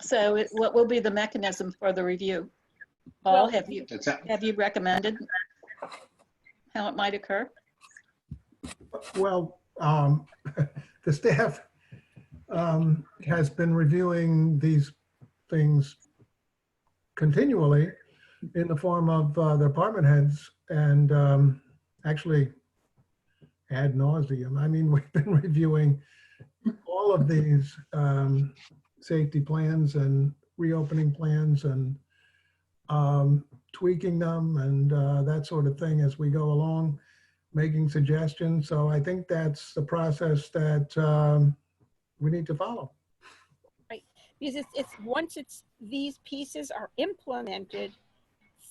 So what will be the mechanism for the review? Paul, Well, have you recommended how it might occur? Well, the staff has been reviewing these things continually in the form of the department heads, and actually ad nauseum. I mean, we've been reviewing all of these safety plans and reopening plans and tweaking them and that sort of thing as we go along, making suggestions. So I think that's the process that we need to follow. Right, because once these pieces are implemented,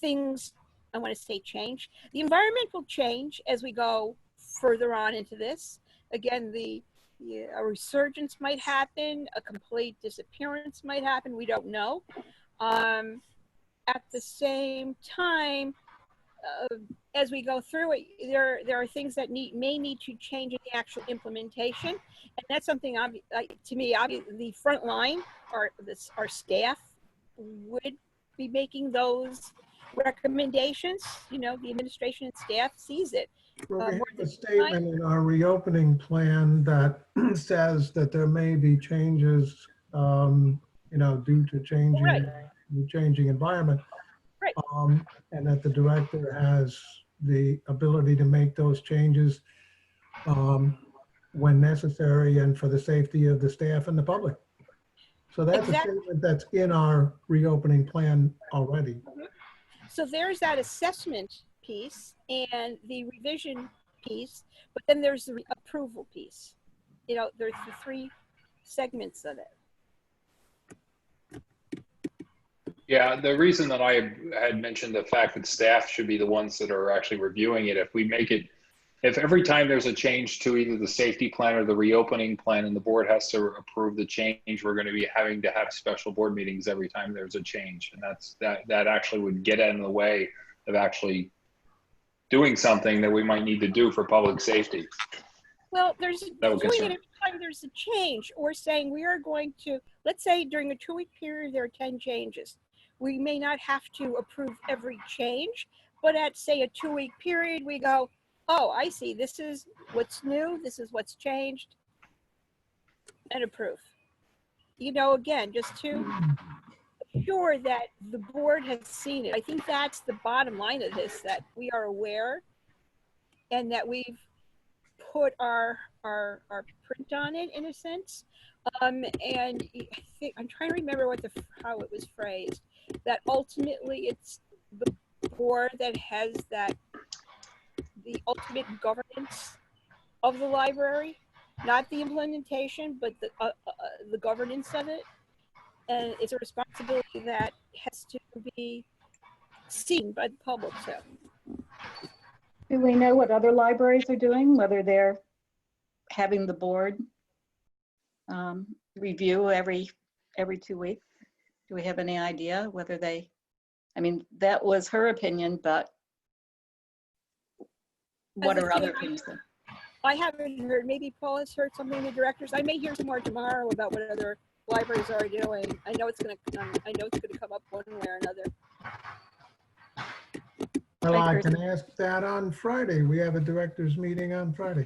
things, I want to say, change. The environment will change as we go further on into this. Again, a resurgence might happen, a complete disappearance might happen, we don't know. At the same time, as we go through it, there are things that may need to change in the actual implementation, and that's something to me, the front line, our staff would be making those recommendations. You know, the administration and staff sees it. Well, we have a statement in our reopening plan that says that there may be changes, you know, due to changing environment. Right. And that the director has the ability to make those changes when necessary and for the safety of the staff and the public. So that's a statement that's in our reopening plan already. So there's that assessment piece and the revision piece, but then there's the approval piece. You know, there's the three segments of it. Yeah, the reason that I had mentioned the fact that staff should be the ones that are actually reviewing it, if every time there's a change to either the safety plan or the reopening plan and the board has to approve the change, we're going to be having to have special board meetings every time there's a change. And that actually would get in the way of actually doing something that we might need to do for public safety. Well, doing it every time there's a change, or saying we are going to, let's say during a 2-week period, there are 10 changes. We may not have to approve every change, but at say a 2-week period, we go, oh, I see, this is what's new, this is what's changed, and approve. You know, again, just to ensure that the board has seen it. I think that's the bottom line of this, that we are aware and that we've put our print on it in a sense. And I think, I'm trying to remember how it was phrased, that ultimately it's the board that has the ultimate governance of the library, not the implementation, but the governance of it. And it's a responsibility that has to be seen by the public. So, do we know what other libraries are doing, whether they're having the board review every 2 weeks? Do we have any idea whether they, I mean, that was her opinion, but what are other things? I haven't heard, maybe Paul has heard something in the directors. I may hear some more tomorrow about what other libraries are doing. I know it's gonna come up one way or another. Well, I I agree. can ask that on Friday. We have a directors meeting on Friday.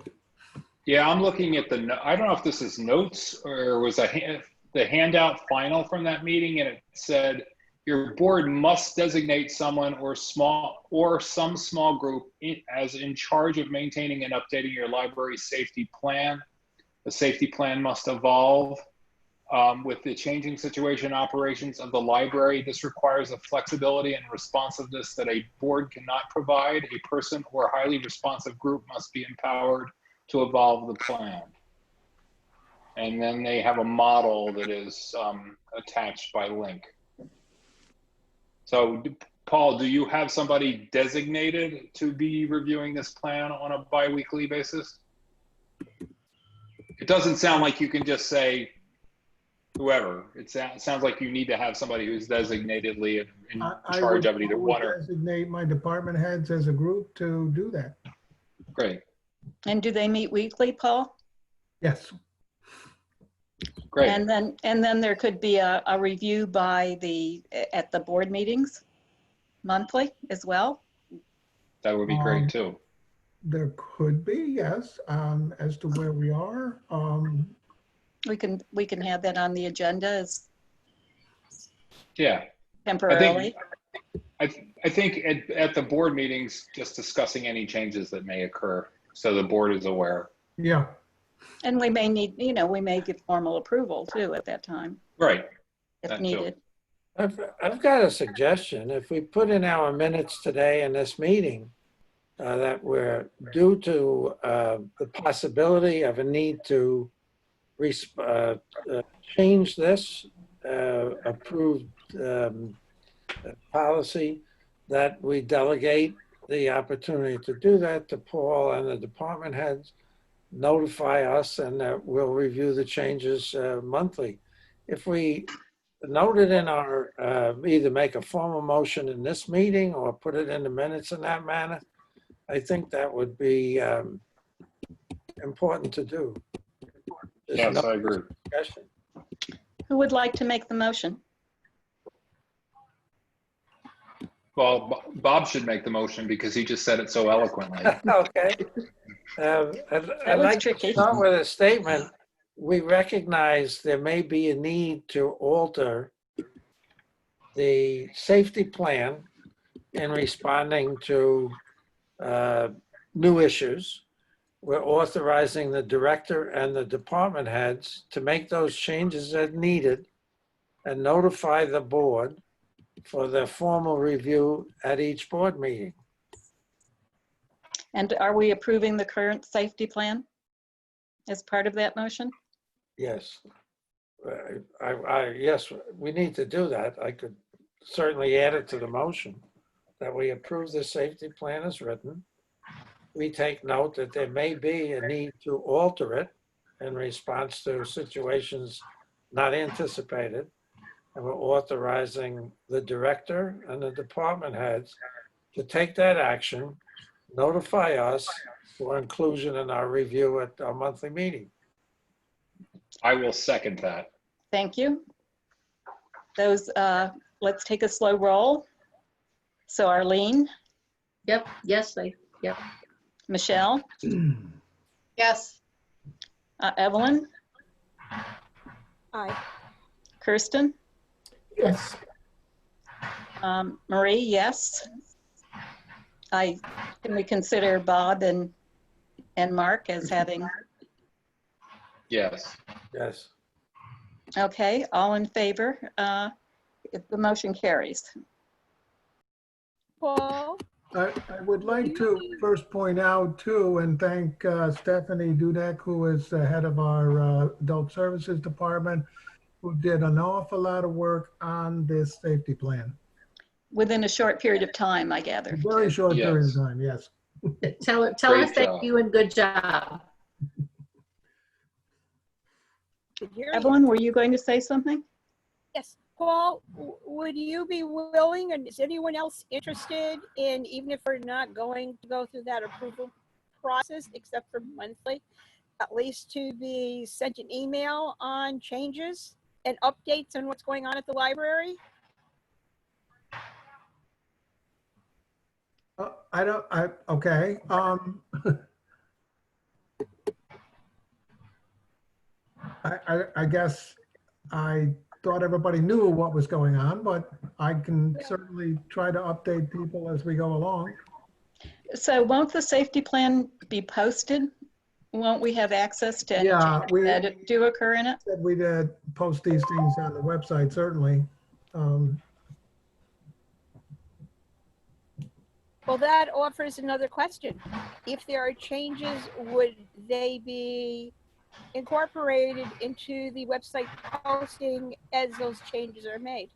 Yeah, I'm looking at I don't know if this is notes or was the handout final from that meeting, and it said your board must designate someone or some small group as in charge of maintaining and updating your library safety plan. The safety plan must evolve with the changing situation operations of the library. This requires a flexibility and responsiveness that a board cannot provide. A person or highly responsive group must be empowered to evolve the plan. And then they have a model that is attached by link. So Paul, do you have somebody designated to be reviewing this plan on a bi-weekly basis? It doesn't sound like you can just say whoever. It sounds like you need to have somebody who's designatedly in I charge would of it, either one or. designate my department heads as a group to do that. Great, And do they meet weekly, Paul? Yes. great. And then there could be a review at the board meetings monthly as well. That would be great too. There could be, yes, as to where we are. We can have that on the agenda as Yeah, temporarily. I think at the board meetings, just discussing any changes that may occur, so the board is aware. Yeah. And we may need, we may get formal approval too at that time Right. if That too. needed. I've got a suggestion. If we put in our minutes today in this meeting that we're due to the possibility of a need to change this approved policy, that we delegate the opportunity to do that to Paul and the department heads, notify us, and we'll review the changes monthly. If we note it in our, either make a formal motion in this meeting or put it in the minutes in that manner, I think that would be important to do. There's Yes, no I agree. discussion. Who would like to make the motion? Well, Bob should make the motion because he just said it so eloquently. Okay. I'd was like tricky. to start with a statement. We recognize there may be a need to alter the safety plan in responding to new issues. We're authorizing the director and the department heads to make those changes as needed and notify the board for the formal review at each board meeting. And are we approving the current safety plan as part of that motion? Yes. Yes, we need to do that. I could certainly add it to the motion that we approve the safety plan as written. We take note that there may be a need to alter it in response to situations not anticipated. And we're authorizing the director and the department heads to take that action, notify us for inclusion in our review at our monthly meeting. I will second that. Thank you. Let's take a slow roll. So Arlene, Yep, yes, Michelle, Yes. Evelyn, Aye. Kirsten, Yes. Marie, yes. Can we consider Bob and Mark as having, Yes. Yes. okay, all in favor? If the motion carries. Paul, I would like to first point out too, and thank Stephanie Dudek, who is the head of our Adult Services Department, who did an awful lot of work on this safety plan. Within a short period of time, I gather. A very short period of Yes. time, yes. tell Great us job. thank you and good job. Evelyn, were you going to say something? yes, Paul, would you be willing, and is anyone else interested in, even if we're not going to go through that approval process, except for monthly, at least to be sent an email on changes and updates on what's going on at the library? Okay. I guess I thought everybody knew what was going on, but I can certainly try to update people as we go along. So won't the safety plan be posted? Won't we have access to any Yeah, changes we that do occur in it? said we'd post these things on the website, certainly. Well, that offers another question. If there are changes, would they be incorporated into the website posting as those changes are made?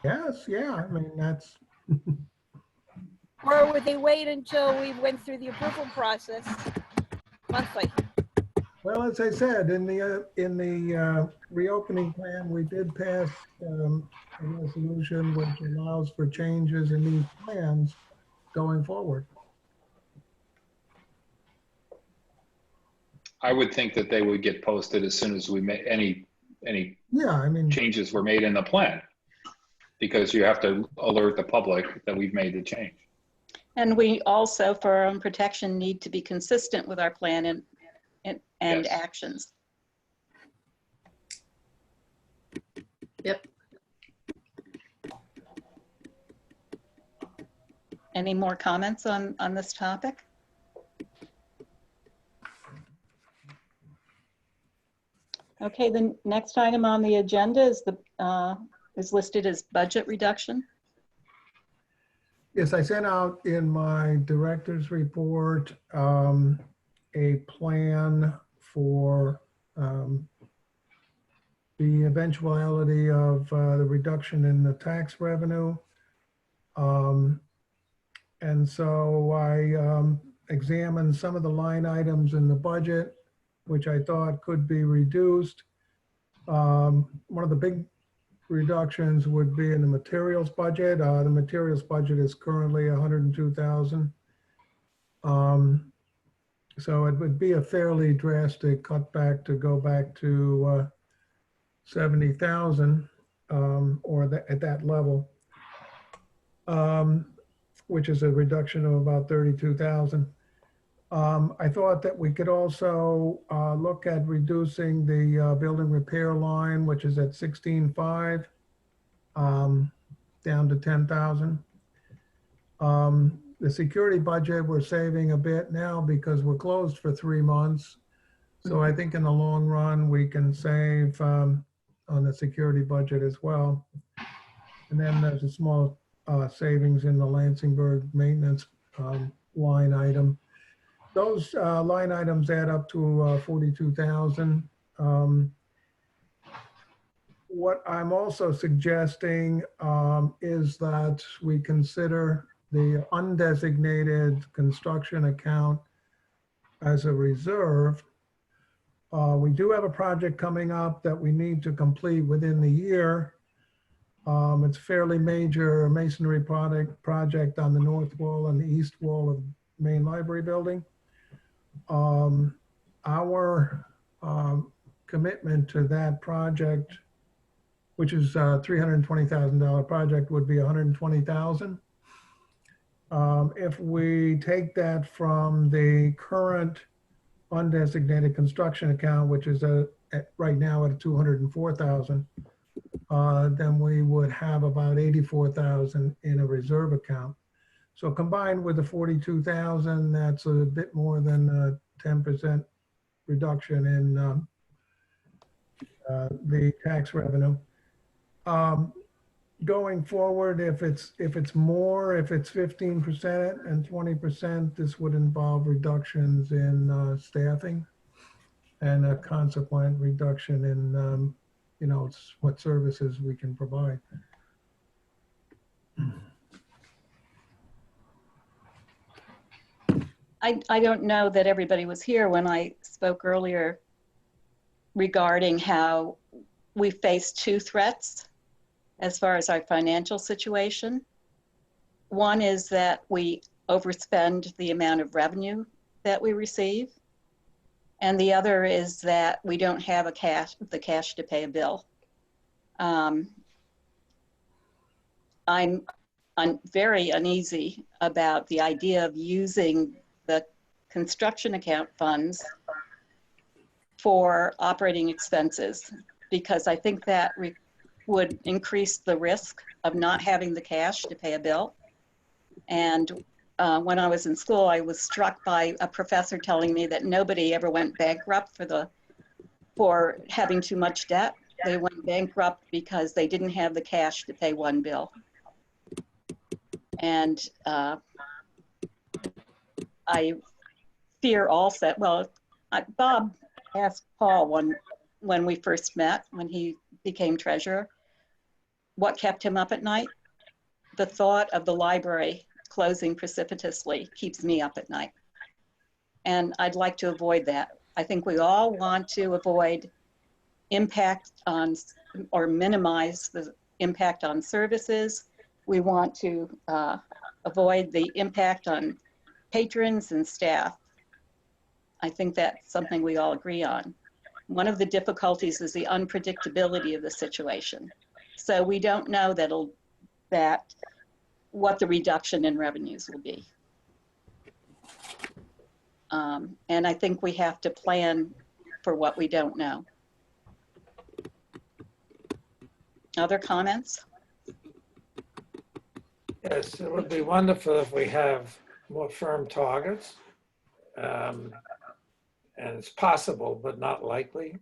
Yes, yeah, I mean, that's, Or would they wait until we went through the approval process monthly? well, as I said, in the reopening plan, we did pass a resolution which allows for changes in these plans going forward. I would think that they would get posted as soon as we make any Yeah, I mean, changes were made in the plan, because you have to alert the public that we've made the change. And we also, for our own protection, need to be consistent with our plan and Yes. actions. Yep. Any more comments on this topic? Okay, the next item on the agenda is listed as budget reduction. yes, I sent out in my director's report a plan for the eventuality of the reduction in the tax revenue. And so I examined some of the line items in the budget, which I thought could be reduced. One of the big reductions would be in the materials budget. The materials budget is currently 102,000. So it would be a fairly drastic cutback to go back to 70,000 or at that level, which is a reduction of about 32,000. I thought that we could also look at reducing the building repair line, which is at 16.5, down to 10,000. The security budget, we're saving a bit now because we're closed for 3 months. So I think in the long run, we can save on the security budget as well. And then there's a small savings in the Lansingburg maintenance line item. Those line items add up to 42,000. What I'm also suggesting is that we consider the undesignated construction account as a reserve. We do have a project coming up that we need to complete within the year. It's a fairly major masonry project on the north wall and the east wall of the main library building. Our commitment to that project, which is a $320,000 project, would be $120,000. If we take that from the current undesignated construction account, which is right now at 204,000, then we would have about 84,000 in a reserve account. So combined with the 42,000, that's a bit more than a 10% reduction in the tax revenue. Going forward, if it's more, if it's 15% and 20%, this would involve reductions in staffing and a consequent reduction in what services we can provide. I don't know that everybody was here when I spoke earlier regarding how we face 2 threats as far as our financial situation. One is that we overspend the amount of revenue that we receive. And the other is that we don't have the cash to pay a bill. I'm very uneasy about the idea of using the construction account funds for operating expenses, because I think that would increase the risk of not having the cash to pay a bill. And when I was in school, I was struck by a professor telling me that nobody ever went bankrupt for having too much debt. They went bankrupt because they didn't have the cash to pay one bill. And I fear also, well, Bob asked Paul when we first met, when he became treasurer, what kept him up at night. The thought of the library closing precipitously keeps me up at night. And I'd like to avoid that. I think we all want to avoid impact on, or minimize the impact on services. We want to avoid the impact on patrons and staff. I think that's something we all agree on. One of the difficulties is the unpredictability of the situation. So we don't know what the reduction in revenues will be. And I think we have to plan for what we don't know. Other comments? Yes, it would be wonderful if we have more firm targets. And it's possible, but not likely.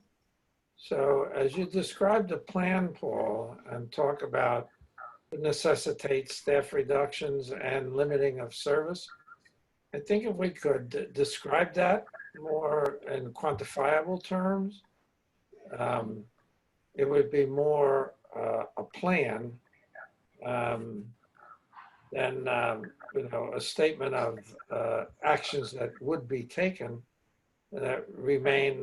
So as you describe the plan, Paul, and talk about it necessitates staff reductions and limiting of service, I think if we could describe that more in quantifiable terms, it would be more a plan than a statement of actions that would be taken that remain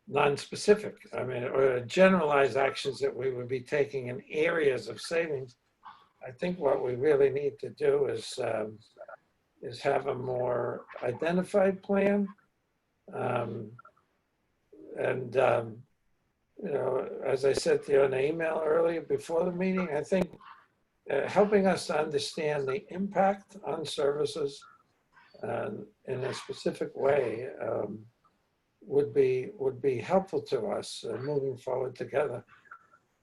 non-specific. I mean, or generalized actions that we would be taking in areas of savings. I think what we really need to do is have a more identified plan. As I said to you in the email earlier before the meeting, I think helping us to understand the impact on services in a specific way would be helpful to us moving forward together.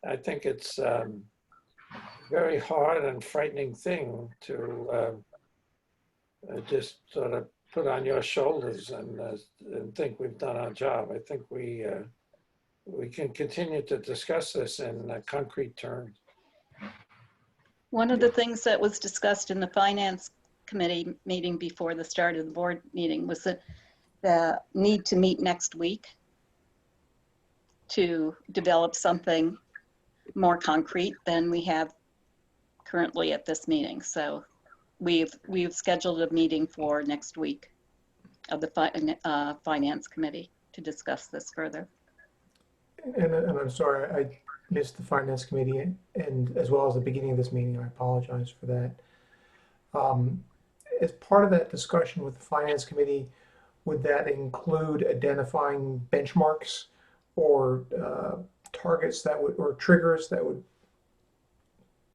I think it's a very hard and frightening thing to just sort of put on your shoulders and think we've done our job. I think we can continue to discuss this in concrete terms. One of the things that was discussed in the finance committee meeting before the start of the board meeting was the need to meet next week to develop something more concrete than we have currently at this meeting. So we've scheduled a meeting for next week of the finance committee to discuss this further. And I'm sorry, I missed the finance committee and as well as the beginning of this meeting. I apologize for that. As part of that discussion with the finance committee, would that include identifying benchmarks or targets that would, or triggers that would,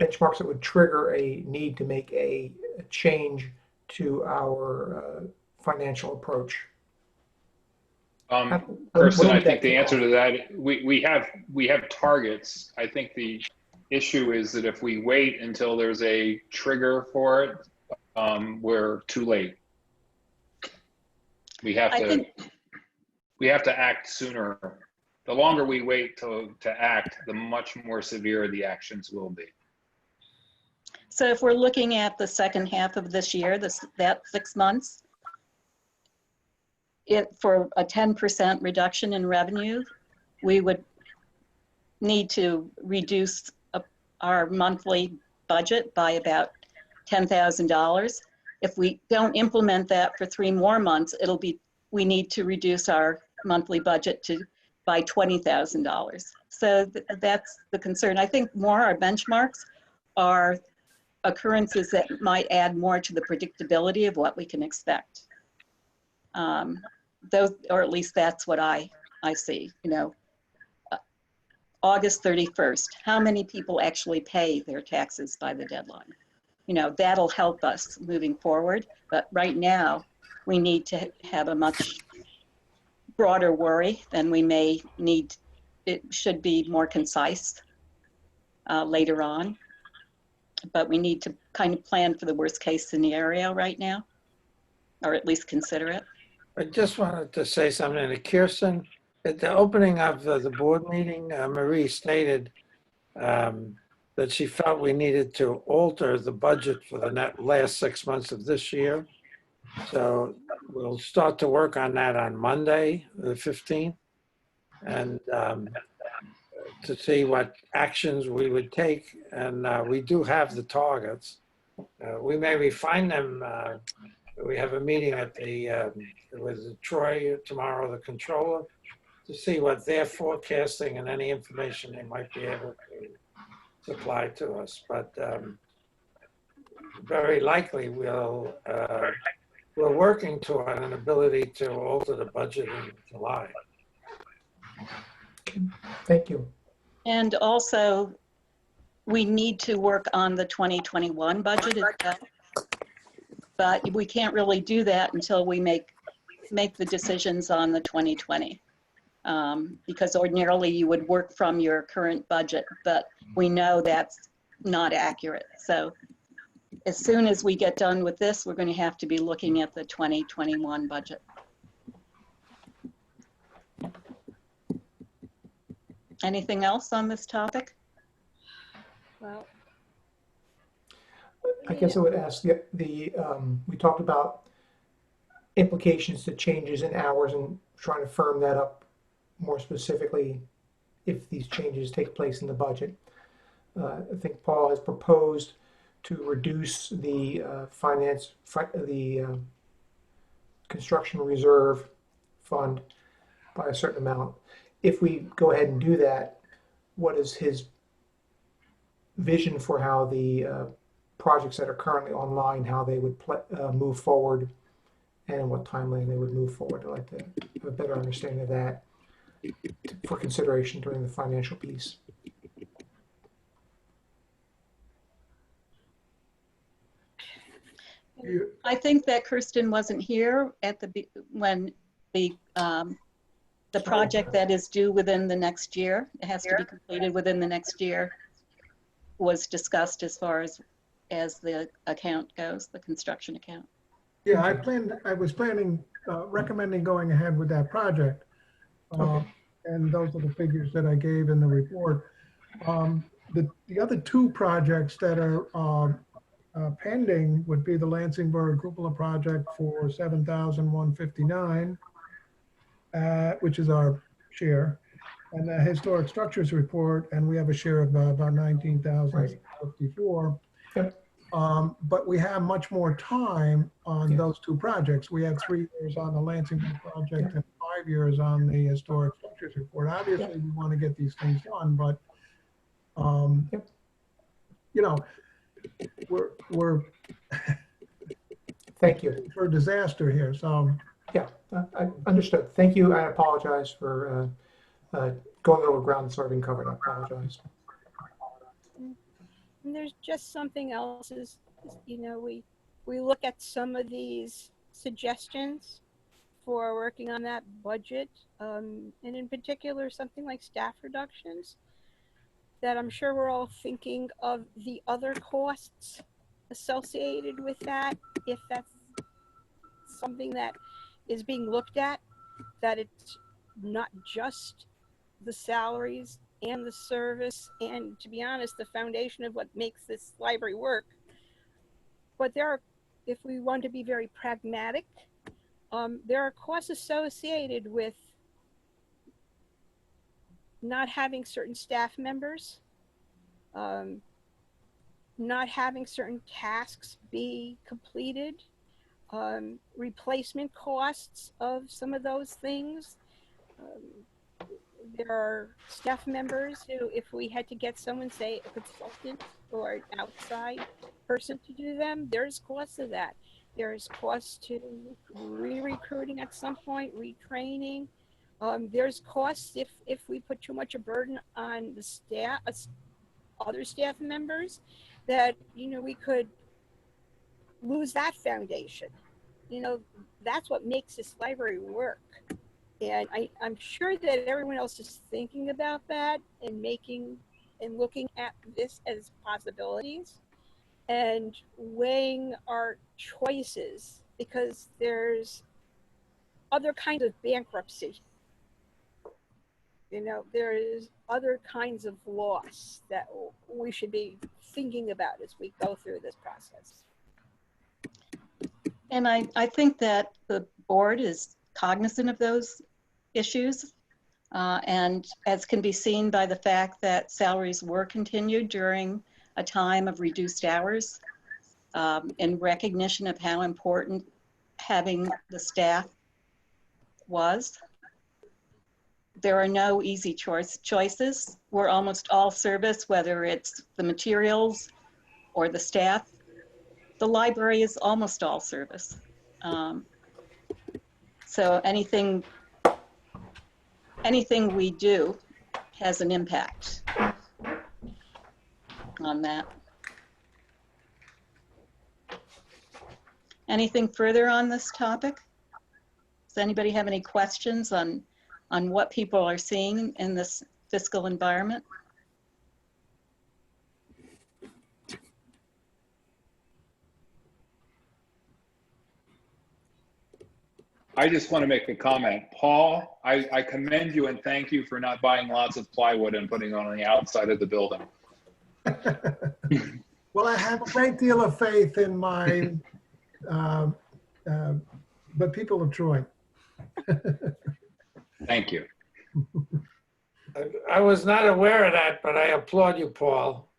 benchmarks that would trigger a need to make a change to our financial approach? Kirsten, I think the answer to that, we have targets. I think the issue is that if we wait until there's a trigger for it, we're too late. We have to act sooner. The longer we wait to act, the much more severe the actions will be. So if we're looking at the second half of this year, that 6 months, for a 10% reduction in revenue, we would need to reduce our monthly budget by about $10,000. If we don't implement that for 3 more months, we need to reduce our monthly budget by $20,000. So that's the concern. I think our benchmarks are occurrences that might add more to the predictability of what we can expect. Those, or at least that's what I see. August 31st, how many people actually pay their taxes by the deadline? You know, that'll help us moving forward. But right now, we need to have a much broader worry than we may need. It should be more concise later on. But we need to kind of plan for the worst case scenario right now, or at least consider it. I just wanted to say something to Kirsten. At the opening of the board meeting, Marie stated that she felt we needed to alter the budget for the last 6 months of this year. So we'll start to work on that on Monday, the 15th, and to see what actions we would take. And we do have the targets. We may refine them. We have a meeting at with Troy tomorrow, the controller, to see what they're forecasting and any information they might be able to supply to us. But very likely we're working toward an ability to alter the budget in July. Thank you. And also, we need to work on the 2021 budget as well. But we can't really do that until we make the decisions on the 2020. Because ordinarily you would work from your current budget, but we know that's not accurate. So as soon as we get done with this, we're going to have to be looking at the 2021 budget. Anything else on this topic? Well, I guess I would ask we talked about implications to changes in hours and trying to firm that up more specifically if these changes take place in the budget. I think Paul has proposed to reduce the construction reserve fund by a certain amount. If we go ahead and do that, what is his vision for how the projects that are currently online, how they would move forward, and in what timeline they would move forward? I'd like to have a better understanding of that for consideration during the financial piece. I think that Kirsten wasn't here at when the project that is due within the next year, it has to be completed within the next year, was discussed as far as the account goes, the construction account. Yeah, I was recommending going ahead with that project. And those are the figures that I gave in the report. The other two projects that are pending would be the Lansingburg Cupola project for $7,159, which is our share, and the historic structures report, and we have a share of about $19,054. Yep. But we have much more time on those two projects. We have 3 years on the Lansingburg project and 5 years on the historic structures report. Obviously, we want to get these things done, but you know, we're Thank you for disaster here. So yeah, I understood. Thank you. I apologize for going over ground that's already been covered. I apologize. and there's just something else is, you know, we look at some of these suggestions for working on that budget, and in particular, something like staff reductions, that I'm sure we're all thinking of the other costs associated with that, if that's something that is being looked at, that it's not just the salaries and the service, and to be honest, the foundation of what makes this library work. But there are, if we want to be very pragmatic, there are costs associated with not having certain staff members, not having certain tasks be completed, replacement costs of some of those things. There are staff members who, if we had to get someone, say a consultant or an outside person to do them, there's costs of that. There's costs to re-recruiting at some point, retraining. There's costs if we put too much a burden on the staff, other staff members, that, you know, we could lose that foundation. You know, that's what makes this library work. And I'm sure that everyone else is thinking about that and looking at this as possibilities and weighing our choices, because there's other kinds of bankruptcy. You know, there is other kinds of loss that we should be thinking about as we go through this process. And I think that the board is cognizant of those issues. And as can be seen by the fact that salaries were continued during a time of reduced hours, in recognition of how important having the staff was. There are no easy choices. We're almost all service, whether it's the materials or the staff. The library is almost all service. So anything we do has an impact on that. Anything further on this topic? Does anybody have any questions on what people are seeing in this fiscal environment? I just want to make a comment. Paul, I commend you and thank you for not buying lots of plywood and putting it on the outside of the building. Well, I have a great deal of faith in my, but people of Troy. Thank you. I was not aware of that, but I applaud you, Paul.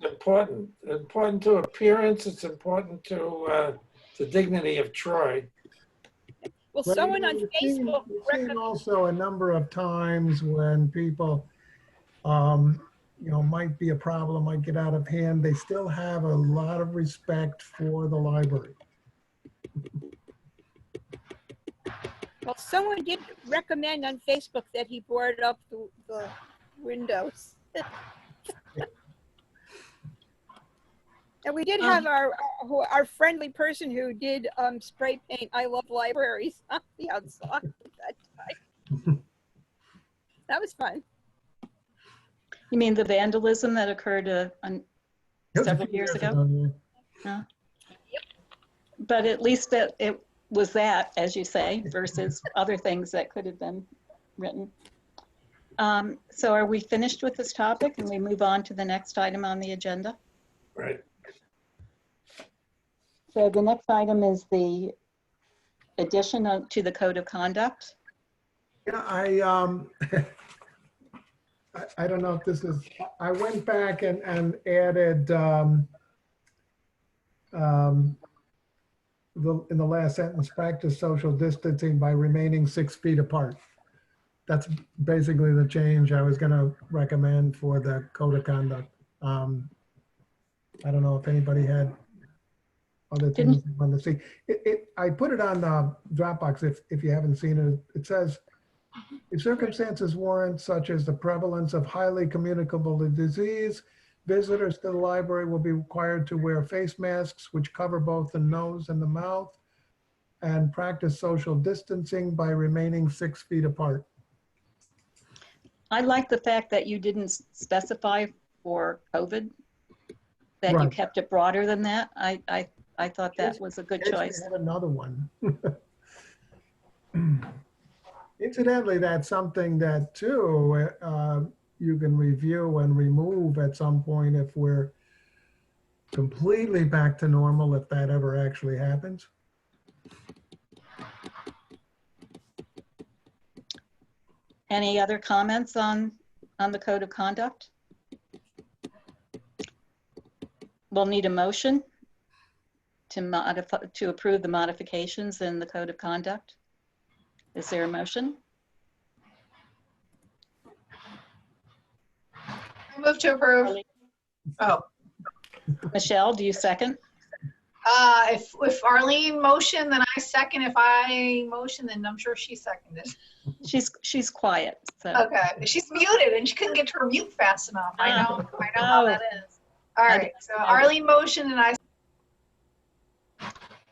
Important to appearance. It's important to the dignity of Troy. Well, But, someone you know, on we've seen Facebook also a number of times when people, you know, might be a problem, might get out of hand. They still have a lot of respect for the library. Well, someone did recommend on Facebook that he boarded up the windows. And we did have our friendly person who did spray paint "I love libraries" on the outside at that time. That was fun. You mean the vandalism that occurred several years ago? Yeah. But at least that it was that, as you say, versus other things that could have been written. So are we finished with this topic and we move on to the next item on the agenda? Right. So the next item is the addition to the Code of Conduct. Yeah, I don't know if this is, I went back and added in the last sentence, practice social distancing by remaining 6 feet apart. That's basically the change I was going to recommend for the Code of Conduct. I don't know if anybody had other things they wanted to see. I put it on Dropbox if you haven't seen it. It says, if circumstances warrant, such as the prevalence of highly communicable disease, visitors to the library will be required to wear face masks, which cover both the nose and the mouth, and practice social distancing by remaining 6 feet apart. I like the fact that you didn't specify for COVID, that you Right. kept it broader than that. I thought that was a good choice. I have another one. Incidentally, that's something that too, you can review and remove at some point if we're completely back to normal, if that ever actually happens. Any other comments on the Code of Conduct? We'll need a motion to approve the modifications in the Code of Conduct. Is there a motion? I move to approve. Oh, Michelle, do you second? If Arlene motioned, then I second. If I motion, then I'm sure she seconded. She's quiet, so. Okay, she's muted and she couldn't get to her mute fast enough. I know how Oh. that is. All right, so Arlene motioned and I.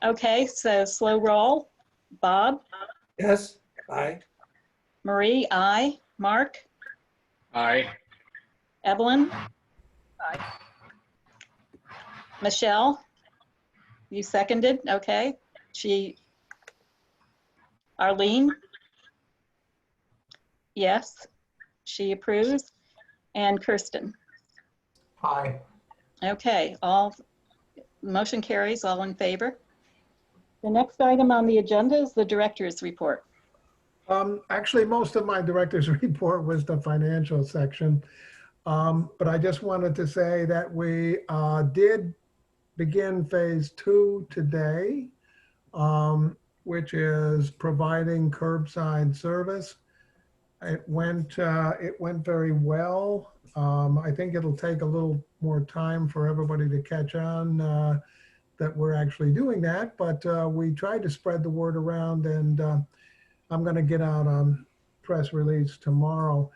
Okay, so slow roll. Bob, Yes, aye. Marie, aye. Mark, Aye. Evelyn, Aye. Michelle, you seconded, okay. Arlene? Yes, she approves. And Kirsten? Aye. Okay, motion carries, all in favor. The next item on the agenda is the director's report. Actually, most of my director's report was the financial section. But I just wanted to say that we did begin phase 2 today, which is providing curbside service. It went very well. I think it'll take a little more time for everybody to catch on that we're actually doing that, but we tried to spread the word around, and I'm going to get out a press release tomorrow.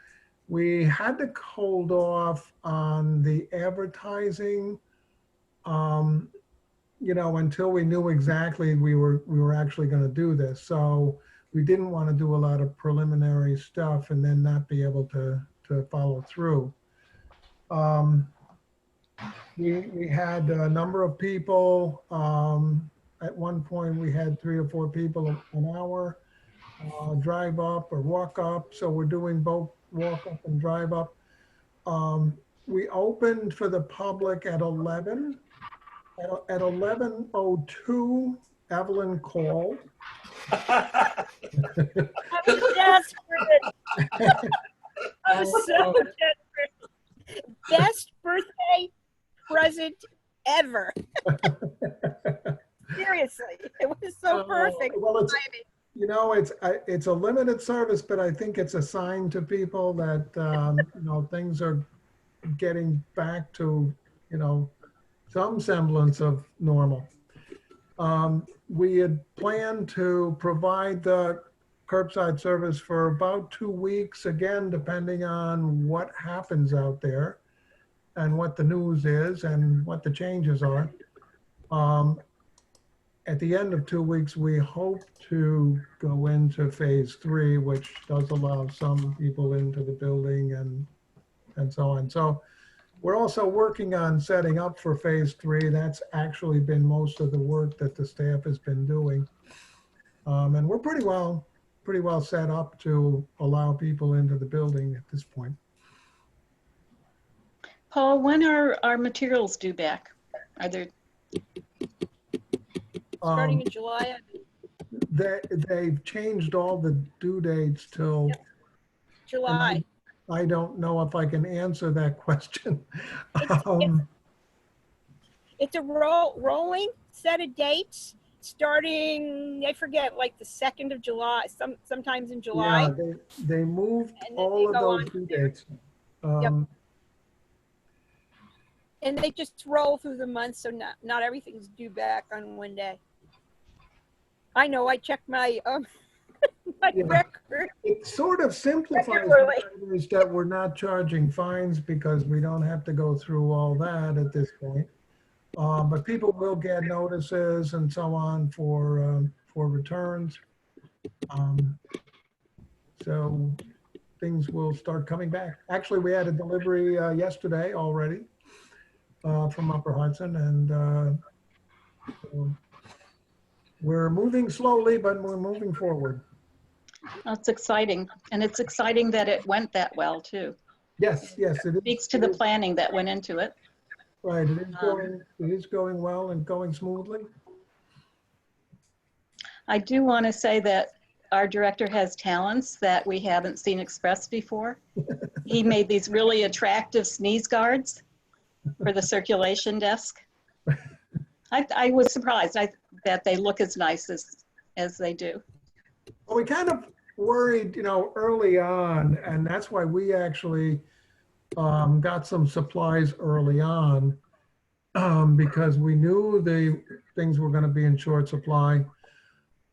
We had to hold off on the advertising, until we knew exactly we were actually going to do this. So we didn't want to do a lot of preliminary stuff and then not be able to follow through. We had a number of people. At one point, we had 3 or 4 people an hour drive up or walk up. So we're doing both walk up and drive up. We opened for the public at 11. At 11:02, Evelyn called. I was desperate. I was so desperate. Best birthday present ever. Seriously, it was so perfect. Well, it's a limited service, but I think it's a sign to people that things are getting back to some semblance of normal. We had planned to provide the curbside service for about 2 weeks, again, depending on what happens out there and what the news is and what the changes are. At the end of 2 weeks, we hope to go into phase 3, which does allow some people into the building and so on. So we're also working on setting up for phase 3. That's actually been most of the work that the staff has been doing. And we're pretty well set up to allow people into the building at this point. Paul, when are our materials due back? Are there? Starting in July. They've changed all the due dates till July. I don't know if I can answer that question. It's a rolling set of dates starting, I forget, like the 2nd of July, sometimes in July. Yeah, they moved And then all of they go those on due there. dates. And they just roll through the months, so not everything's due back on one day. I know, I checked my my record. It sort of simplifies Regularly. matters that we're not charging fines because we don't have to go through all that at this point. But people will get notices and so on for returns. So things will start coming back. Actually, we had a delivery yesterday already from Upper Hudson, and so we're moving slowly, but we're moving forward. That's exciting. And it's exciting that it went that well too. Yes, it is. Speaks to the planning that went into it. Right, it is going well and going smoothly. I do want to say that our director has talents that we haven't seen expressed before. He made these really attractive sneeze guards for the circulation desk. I was surprised that they look as nice as they do. Well, we kind of worried, early on, and that's why we actually got some supplies early on, because we knew the things were going to be in short supply.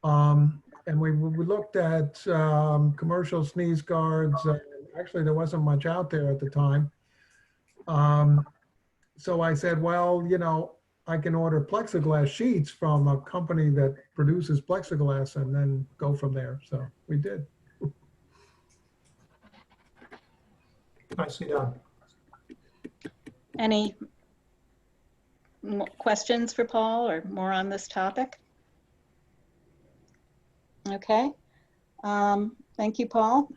And we looked at commercial sneeze guards. Actually, there wasn't much out there at the time. So I said, well, you know, I can order plexiglass sheets from a company that produces plexiglass and then go from there. So we did. Nicely done. Any questions for Paul or more on this topic? Okay. Thank you, Paul.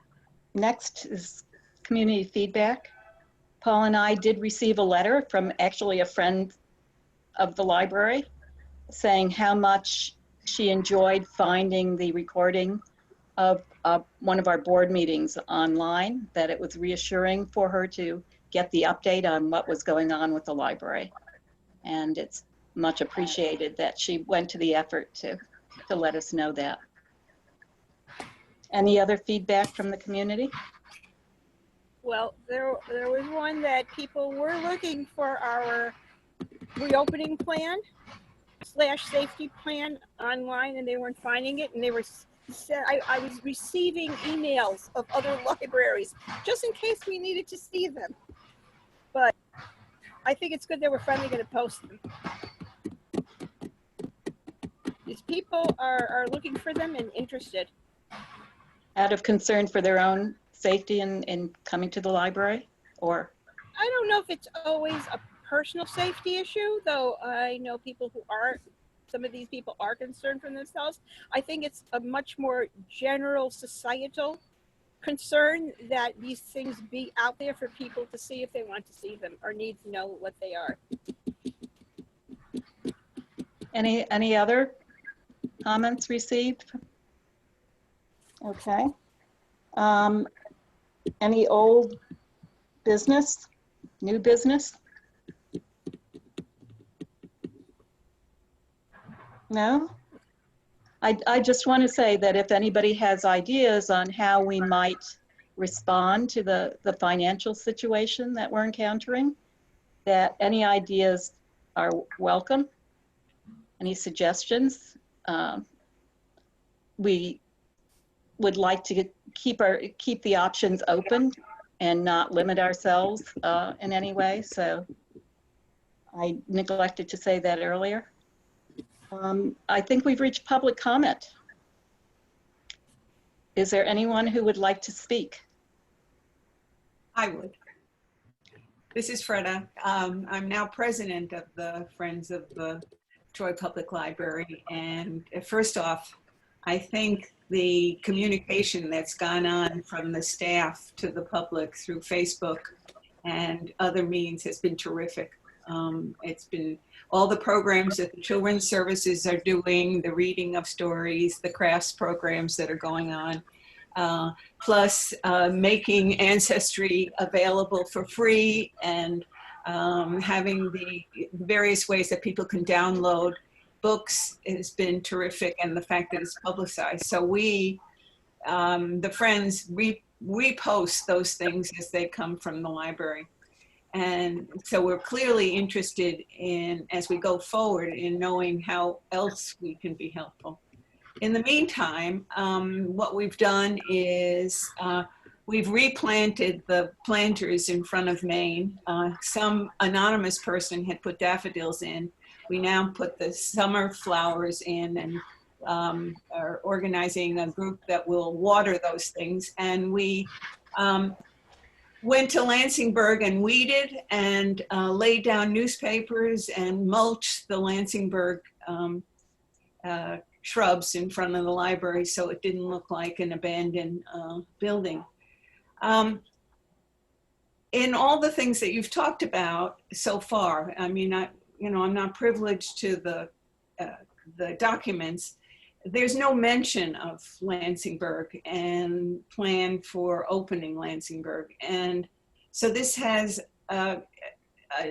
Next is community feedback. Paul and I did receive a letter from actually a friend of the library saying how much she enjoyed finding the recording of one of our board meetings online, that it was reassuring for her to get the update on what was going on with the library. And it's much appreciated that she went to the effort to let us know that. Any other feedback from the community? Well, there was one that people were looking for our reopening plan / safety plan online, and they weren't finding it. And they were said I was receiving emails of other libraries just in case we needed to see them. But I think it's good that we're finally going to post them. These people are looking for them and interested. Out of concern for their own safety in coming to the library, or? I don't know if it's always a personal safety issue, though I know people who are, some of these people are concerned for themselves. I think it's a much more general societal concern that these things be out there for people to see if they want to see them or need to know what they are. Any other comments received? Okay. Any old business, new business? No? I just want to say that if anybody has ideas on how we might respond to the financial situation that we're encountering, that any ideas are welcome. Any suggestions? We would like to keep the options open and not limit ourselves in any way. So I neglected to say that earlier. I think we've reached public comment. Is there anyone who would like to speak? I would. This is Freda. I'm now president of the Friends of the Troy Public Library. And first off, I think the communication that's gone on from the staff to the public through Facebook and other means has been terrific. It's been all the programs that the Children's Services are doing, the reading of stories, the crafts programs that are going on, plus making Ancestry available for free and having the various ways that people can download books has been terrific, and the fact that it's publicized. So we, the Friends, repost those things as they come from the library. And so we're clearly interested in, as we go forward, in knowing how else we can be helpful. In the meantime, what we've done is we've replanted the planters in front of Maine. Some anonymous person had put daffodils in. We now put the summer flowers in and are organizing a group that will water those things. And we went to Lansingburg and weeded and laid down newspapers and mulched the Lansingburg shrubs in front of the library so it didn't look like an abandoned building. In all the things that you've talked about so far, I mean, I'm not privileged to the documents. There's no mention of Lansingburg and plan for opening Lansingburg. And so this has a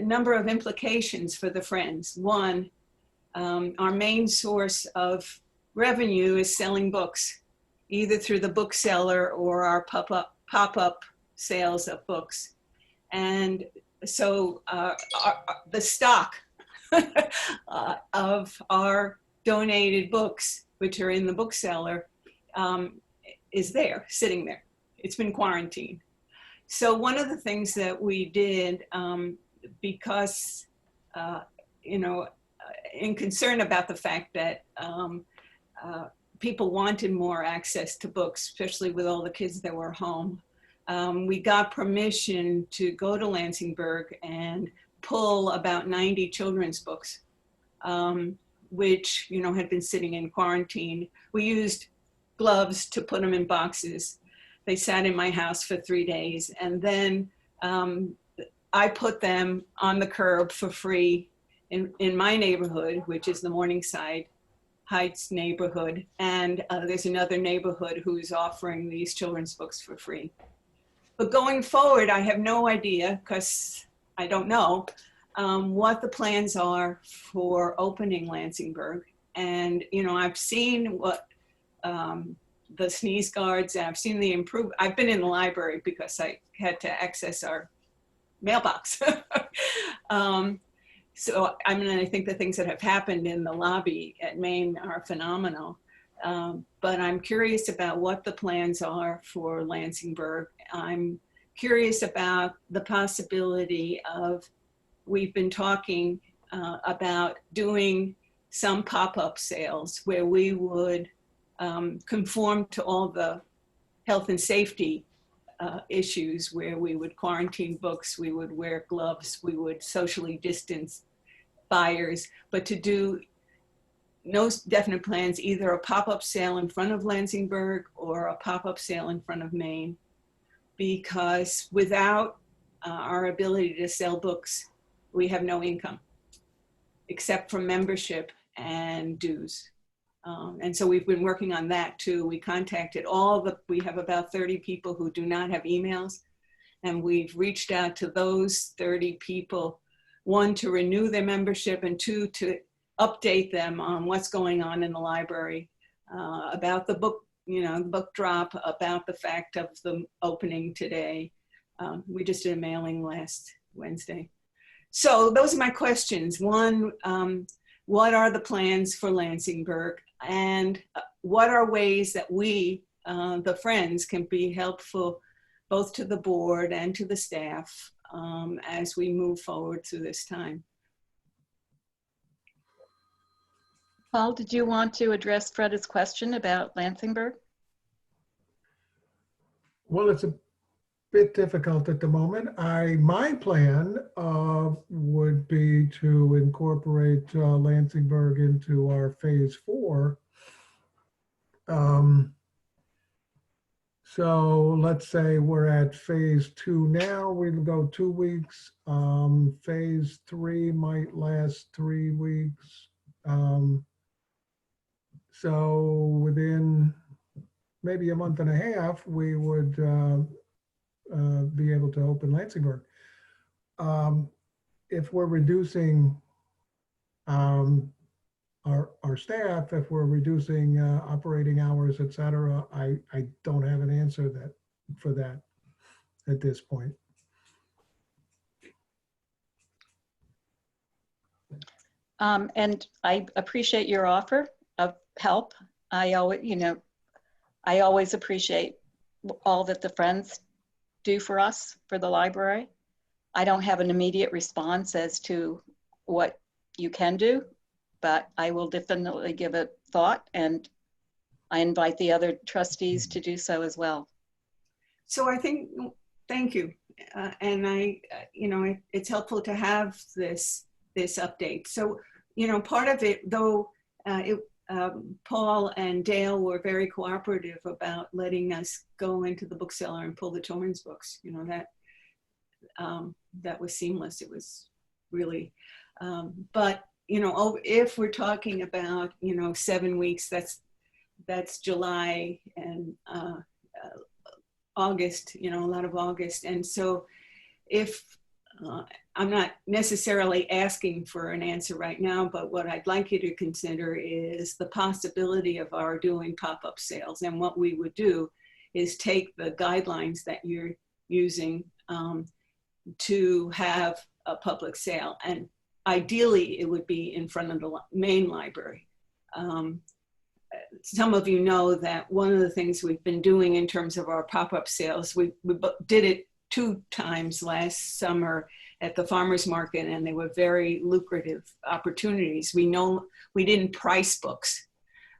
number of implications for the Friends. One, our main source of revenue is selling books, either through the bookseller or our pop-up sales of books. And so the stock of our donated books, which are in the bookseller, is there, sitting there. It's been quarantined. So one of the things that we did, because, in concern about the fact that people wanted more access to books, especially with all the kids that were home, we got permission to go to Lansingburg and pull about 90 children's books, which, had been sitting in quarantine. We used gloves to put them in boxes. They sat in my house for 3 days. And then I put them on the curb for free in my neighborhood, which is the Morningside Heights neighborhood. And there's another neighborhood who's offering these children's books for free. But going forward, I have no idea, because I don't know, what the plans are for opening Lansingburg. And, I've seen what the sneeze guards, I've seen the I've been in the library because I had to access our mailbox. So, I think the things that have happened in the lobby at Maine are phenomenal. But I'm curious about what the plans are for Lansingburg. I'm curious about the possibility of, we've been talking about doing some pop-up sales where we would conform to all the health and safety issues, where we would quarantine books, we would wear gloves, we would socially distance buyers, but to do no definite plans, either a pop-up sale in front of Lansingburg or a pop-up sale in front of Maine, because without our ability to sell books, we have no income except for membership and dues. And so we've been working on that too. We contacted we have about 30 people who do not have emails, and we've reached out to those 30 people, one, to renew their membership, and two, to update them on what's going on in the library, about the book, book drop, about the fact of the opening today. We just did a mailing last Wednesday. So those are my questions. One, what are the plans for Lansingburg? And what are ways that we, the Friends, can be helpful both to the board and to the staff as we move forward through this time? Paul, did you want to address Freda's question about Lansingburg? Well, it's a bit difficult at the moment. My plan would be to incorporate Lansingburg into our phase 4. So let's say we're at phase 2 now, we'll go 2 weeks. Phase 3 might last 3 weeks. So within maybe a month and a half, we would be able to open Lansingburg. If we're reducing our staff, if we're reducing operating hours, et cetera, I don't have an answer for that at this point. And I appreciate your offer of help. I always appreciate all that the Friends do for us, for the library. I don't have an immediate response as to what you can do, but I will definitely give it thought, and I invite the other trustees to do so as well. So I think, thank you. And it's helpful to have this update. So, part of it, though, Paul and Dale were very cooperative about letting us go into the bookseller and pull the children's books. That was seamless. It was really, but if we're talking about 7 weeks, that's July and August. A lot of August, and so if I'm not necessarily asking for an answer right now, but what I'd like you to consider is the possibility of our doing pop-up sales. And what we would do is take the guidelines that you're using to have a public sale. And ideally it would be in front of the main library. Some of you know that one of the things we've been doing in terms of our pop-up sales, we did it 2 times last summer at the farmers market, and they were very lucrative opportunities. We didn't price books.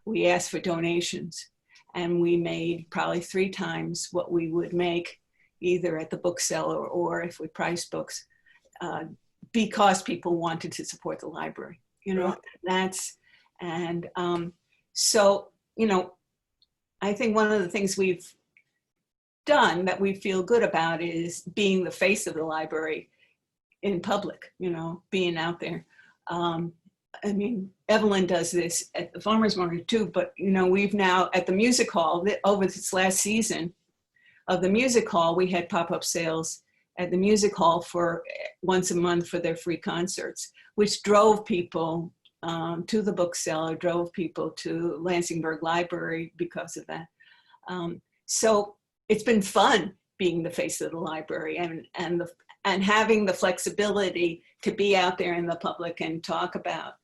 We asked for donations, and we made probably 3 times what we would make either at the bookseller or if we priced books, because people wanted to support the library. You know, so, you know, I think one of the things we've done that we feel good about is being the face of the library in public, you know, being out there. I mean, Evelyn does this at the farmers market too, but, you know, we've now at the music hall, over this last season of the music hall, we had pop-up sales at the music hall for once a month for their free concerts, which drove people to the bookseller, drove people to Lansingburgh Library because of that. So it's been fun being the face of the library and having the flexibility to be out there in the public and talk about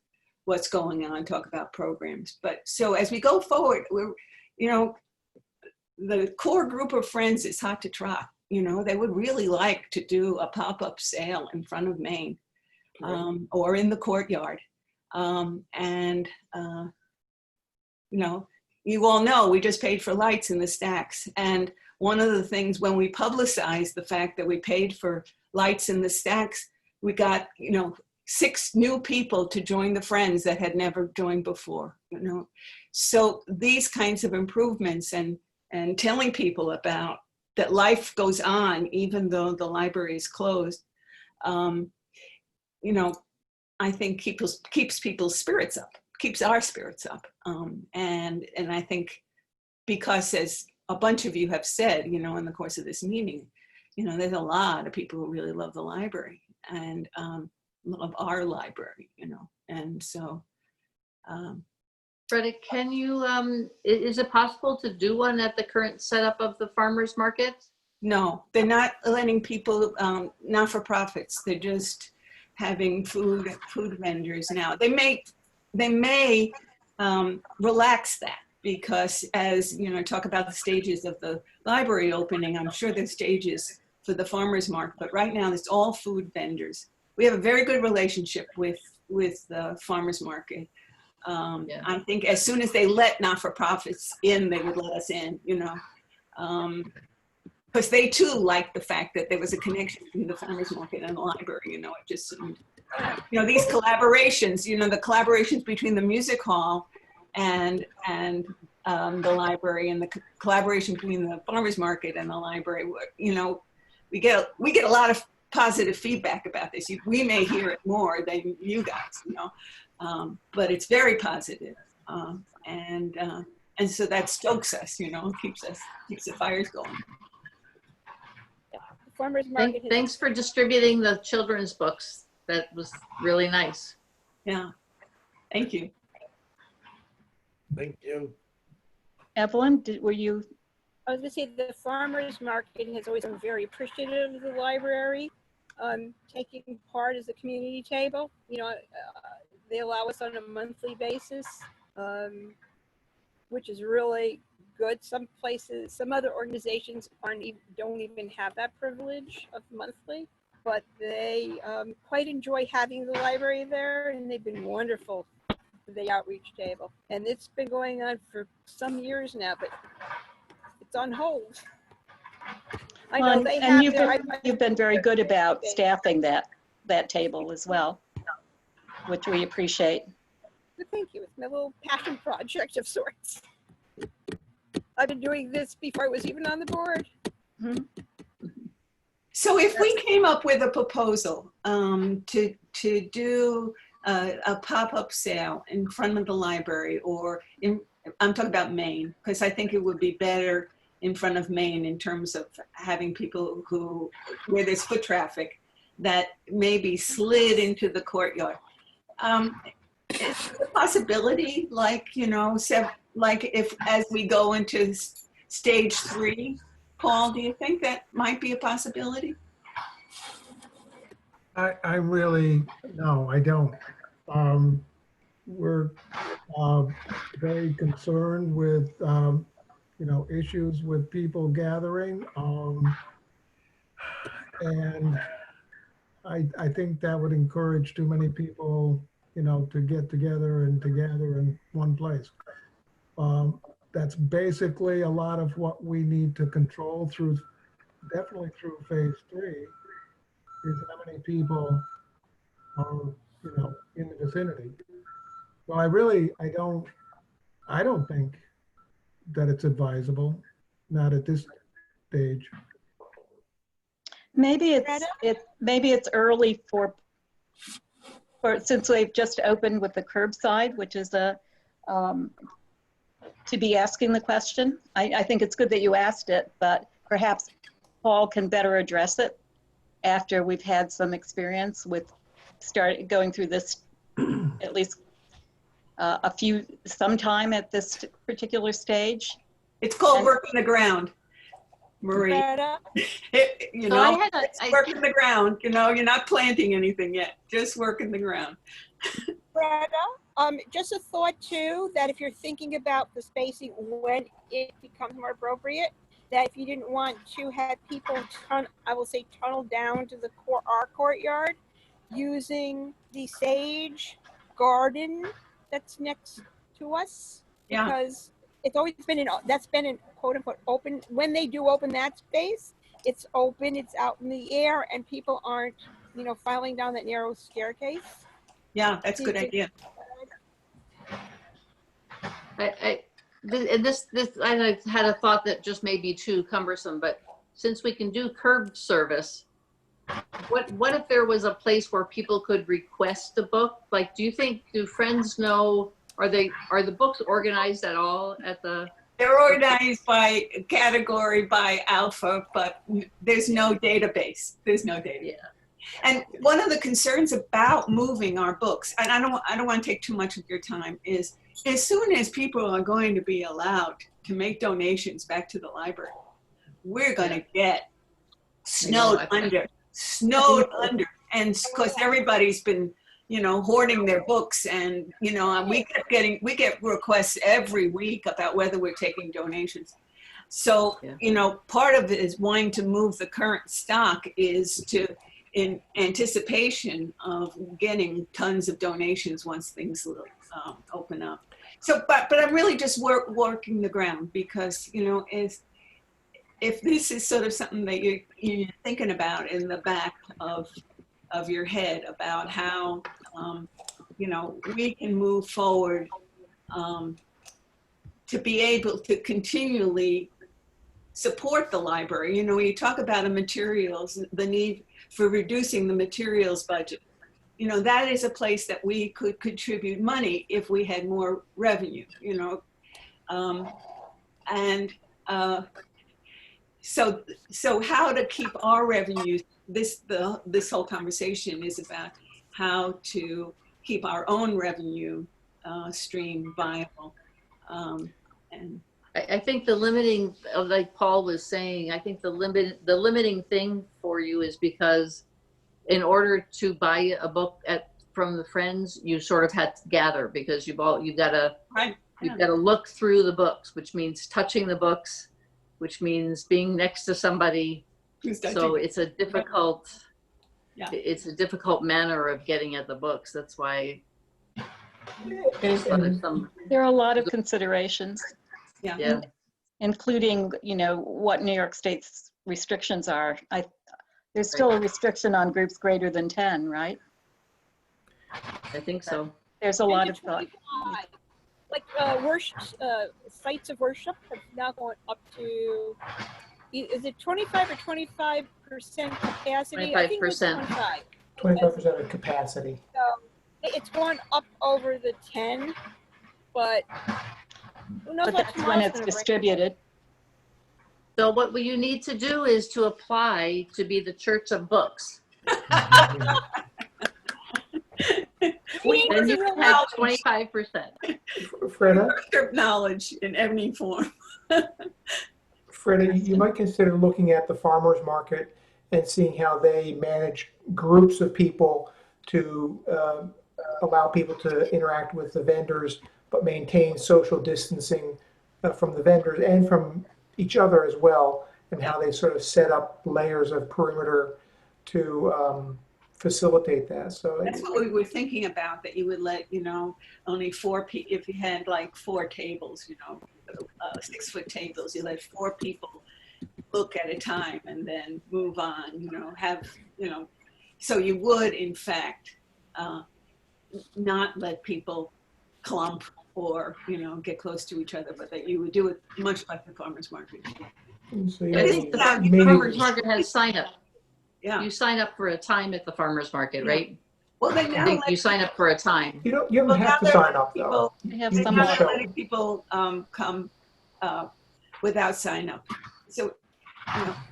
what's going on, talk about programs. But so as we go forward, we're, you know, the core group of friends is hot to trot. You know, they would really like to do a pop-up sale in front of Maine, or in the courtyard. You know, you all know we just paid for lights in the stacks. And one of the things when we publicized the fact that we paid for lights in the stacks, we got, you know, 6 new people to join the friends that had never joined before, you know. So these kinds of improvements and telling people about that life goes on even though the library is closed, you know, I think keeps people's spirits up, keeps our spirits up. And I think because, as a bunch of you have said, you know, in the course of this meeting, you know, there's a lot of people who really love the library and love our library, you know. And so. Freda, can you, is it possible to do one at the current setup of the farmers market? No, they're not letting people, not-for-profits. They're just having food vendors now. They may relax that because, as you know, talk about the stages of the library opening. I'm sure there's stages for the farmers market, but right now it's all food vendors. We have a very good relationship with the farmers market. I think as soon as they let not-for-profits in, they would let us in, you know. Because they too like the fact that there was a connection between the farmers market and the library. You know, it just, you know, these collaborations, you know, the collaborations between the music hall and the library, and the collaboration between the farmers market and the library. You know, we get a lot of positive feedback about this. We may hear it more than you guys, you know, but it's very positive, and so that stokes us, you know, keeps the fires going. Farmers market. Thanks for distributing the children's books. That was really nice. Yeah, thank you. Thank you. Evelyn, were you? I was gonna say the farmers market has always been very appreciative of the library, taking part as a community table. You know, they allow us on a monthly basis, which is really good. Some places, some other organizations don't even have that privilege of monthly, but they quite enjoy having the library there, and they've been wonderful for the outreach table. And it's been going on for some years now, but it's on hold. I know they have. You've been very good about staffing that table as well, which we appreciate. But thank you. It's my little passion project of sorts. I've been doing this before I was even on the board. Mm-hmm. So if we came up with a proposal to do a pop-up sale in front of the library, or I'm talking about Maine, because I think it would be better in front of Maine in terms of having people where there's foot traffic that maybe slid into the courtyard. Is it a possibility, like, you know, like if as we go into stage 3, Paul, do you think that might be a possibility? I really, no, I don't. We're very concerned with, issues with people gathering. And I think that would encourage too many people, to get together and to gather in one place. That's basically a lot of what we need to control through, definitely through phase 3, is how many people are, in the vicinity. Well, I don't think that it's advisable, not at this stage. Maybe Greta? maybe it's early for since they've just opened with the curbside, which is to be asking the question. I think it's good that you asked it, but perhaps Paul can better address it after we've had some experience with going through this, at least sometime at this particular stage. It's called work in the ground, Marie. Greta? You So I know, had it's work in the ground. You know, you're not planting anything yet. Just work in the ground. Greta, just a thought too, that if you're thinking about the spacing when it becomes more appropriate, that if you didn't want to have people tunnel down to our courtyard using the sage garden that's next to us. Yeah. Because it's always been that's been in quote unquote open. When they do open that space, it's open, it's out in the air, and people aren't, filing down that narrow staircase. Yeah, that's a good idea. I had a thought that just may be too cumbersome, but since we can do curb service, what if there was a place where people could request a book? Like, do friends know, are the books organized at all at the? They're organized by category, by alpha, but there's no database. There's no data. Yeah. And one of the concerns about moving our books, and I don't want to take too much of your time, is as soon as people are going to be allowed to make donations back to the library, we're going to get snowed under. And because everybody's been, hoarding their books, and, we get requests every week about whether we're taking donations. So, part of it is wanting to move the current stock is in anticipation of getting tons of donations once things open up. So, but I'm really just working the ground, because, if this is sort of something that you're thinking about in the back of your head about how, we can move forward to be able to continually support the library. When you talk about the materials, the need for reducing the materials budget, that is a place that we could contribute money if we had more revenue, so how to keep our revenues, this whole conversation is about how to keep our own revenue stream viable. And I think the limiting, like Paul was saying, I think the limiting thing for you is because in order to buy a book from the Friends, you sort of had to gather, because you've got to look through the books, which means touching the books, which means being next to somebody. So it's a difficult, it's a difficult manner of getting at the books. That's why there are a lot of considerations. Yeah. Including, what New York State's restrictions are. There's still a restriction on groups greater than 10, right? I think so. There's a lot of thought. Like worship, sites of worship have now gone up to, is it 25 or 25% capacity? 25%. I think it's 25. 25% of capacity. So it's gone up over the 10, but who knows But what that's tomorrow's when it's gonna bring. distributed. So what you need to do is to apply to be the Church of Books. Then you can have 25%. Freda, knowledge in any form. Freda, you might consider looking at the farmer's market and seeing how they manage groups of people to allow people to interact with the vendors, but maintain social distancing from the vendors and from each other as well, and how they sort of set up layers of perimeter to facilitate that. So That's what we were thinking about, that you would let, only 4 people, if you had like 4 tables, 6-foot tables, you let 4 people look at a time and then move on, so you would in fact not let people clump or, get close to each other, but that you would do it much like the farmer's market. So I think the farmer's market has sign up. Yeah. You sign up for a time at the farmer's market, right? Well, then I now think you sign up for a time. you don't have to sign up though. We have You some can now just they're show letting people come without sign up. So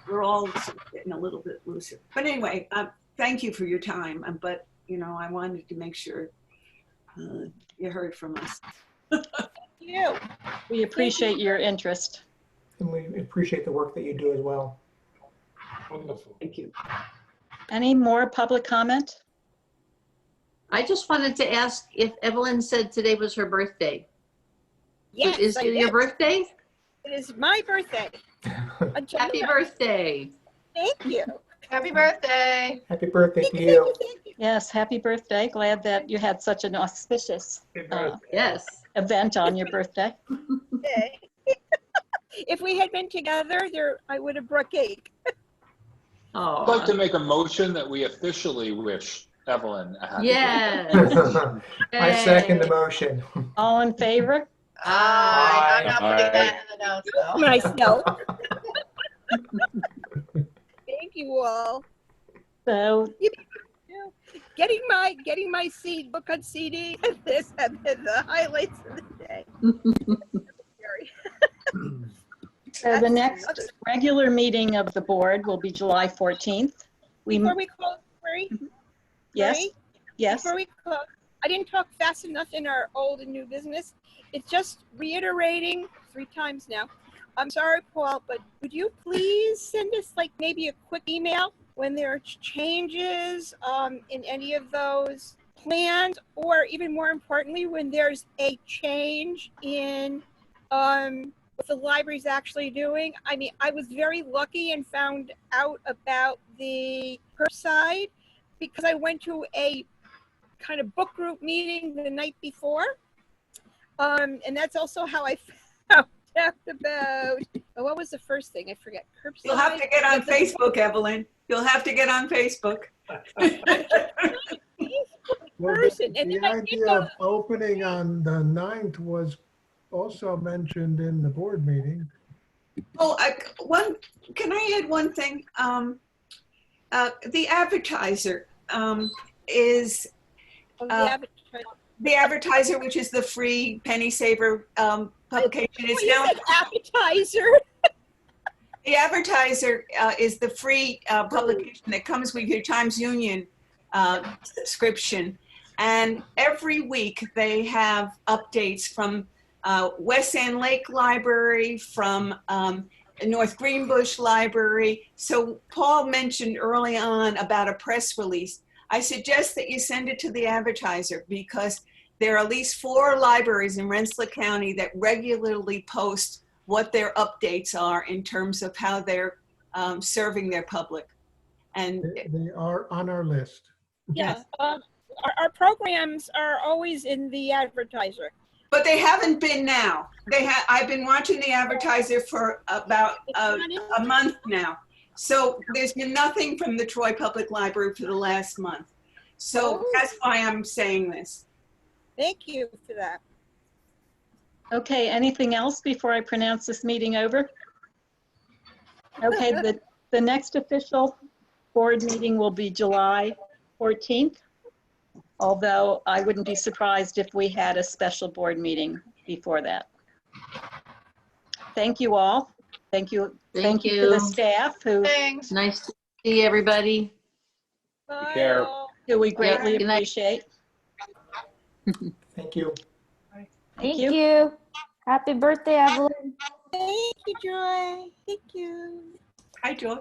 we're all sort of getting a little bit looser. But anyway, thank you for your time. But I wanted to make sure you heard from us. You. We appreciate your interest. and we appreciate the work that you do as well. Wonderful. Thank you. Any more public comment? I just wanted to ask if Evelyn said today was her birthday. Yes, Is I it your did. birthday? It is my birthday. Happy birthday. Thank you. Happy birthday. Happy birthday to you. Thank you. Yes, happy birthday. Glad that you had such an auspicious Happy birthday. Yes. event on your birthday. Okay. If we had been together, I would have brought cake. I'd like to Oh, make a motion that we officially wish Evelyn a happy birthday. yes. I second the motion. All in favor? I'm not putting Aye. that in the notes though. Myself. Thank you all. So Getting my seed book on CD. This have been the highlights of the day. So the next regular meeting of the board will be July 14th. Before we close, Marie, Yes, Marie, yes. before we close, I didn't talk fast enough in our old and new business. It's just reiterating 3 times now. I'm sorry, Paul, but would you please send us like maybe a quick email when there are changes in any of those plans, or even more importantly, when there's a change in what the library's actually doing. I mean, I was very lucky and found out about the curbside because I went to a kind of book group meeting the night before. And that's also how I found out about, what was the first thing? I forget. Curbside. You'll have to get on Facebook, Evelyn. You'll have to get on Facebook. Well, Person. the And then I did idea go- of opening on the 9th was also mentioned in the board meeting. Oh, can I add one thing? The advertiser is the advertiser, which is the free penny saver publication, is You now. said appetizer. The advertiser is the free publication that comes with your Times Union subscription. And every week they have updates from West Sand Lake Library, from North Greenbush Library. So Paul mentioned early on about a press release. I suggest that you send it to the advertiser because there are at least 4 libraries in Rensselaer County that regularly post what their updates are in terms of how they're serving their public. And They are on our list. Yeah. Our programs are always in the advertiser. but they haven't been now. I've been watching the advertiser for about a month now. So there's been nothing from the Troy Public Library for the last month. So that's why I'm saying this. Thank you for that. Okay, anything else before I pronounce this meeting over? Okay, the next official board meeting will be July 14th, although I wouldn't be surprised if we had a special board meeting before that. Thank you all. Thank you. Thank you to the you. staff who Thanks. Nice to see everybody. Bye, care. all. we greatly good night. appreciate. Thank you. Thank Thank you. you. Happy birthday, Evelyn. Thank you, Joy. Thank you. Hi, Joy.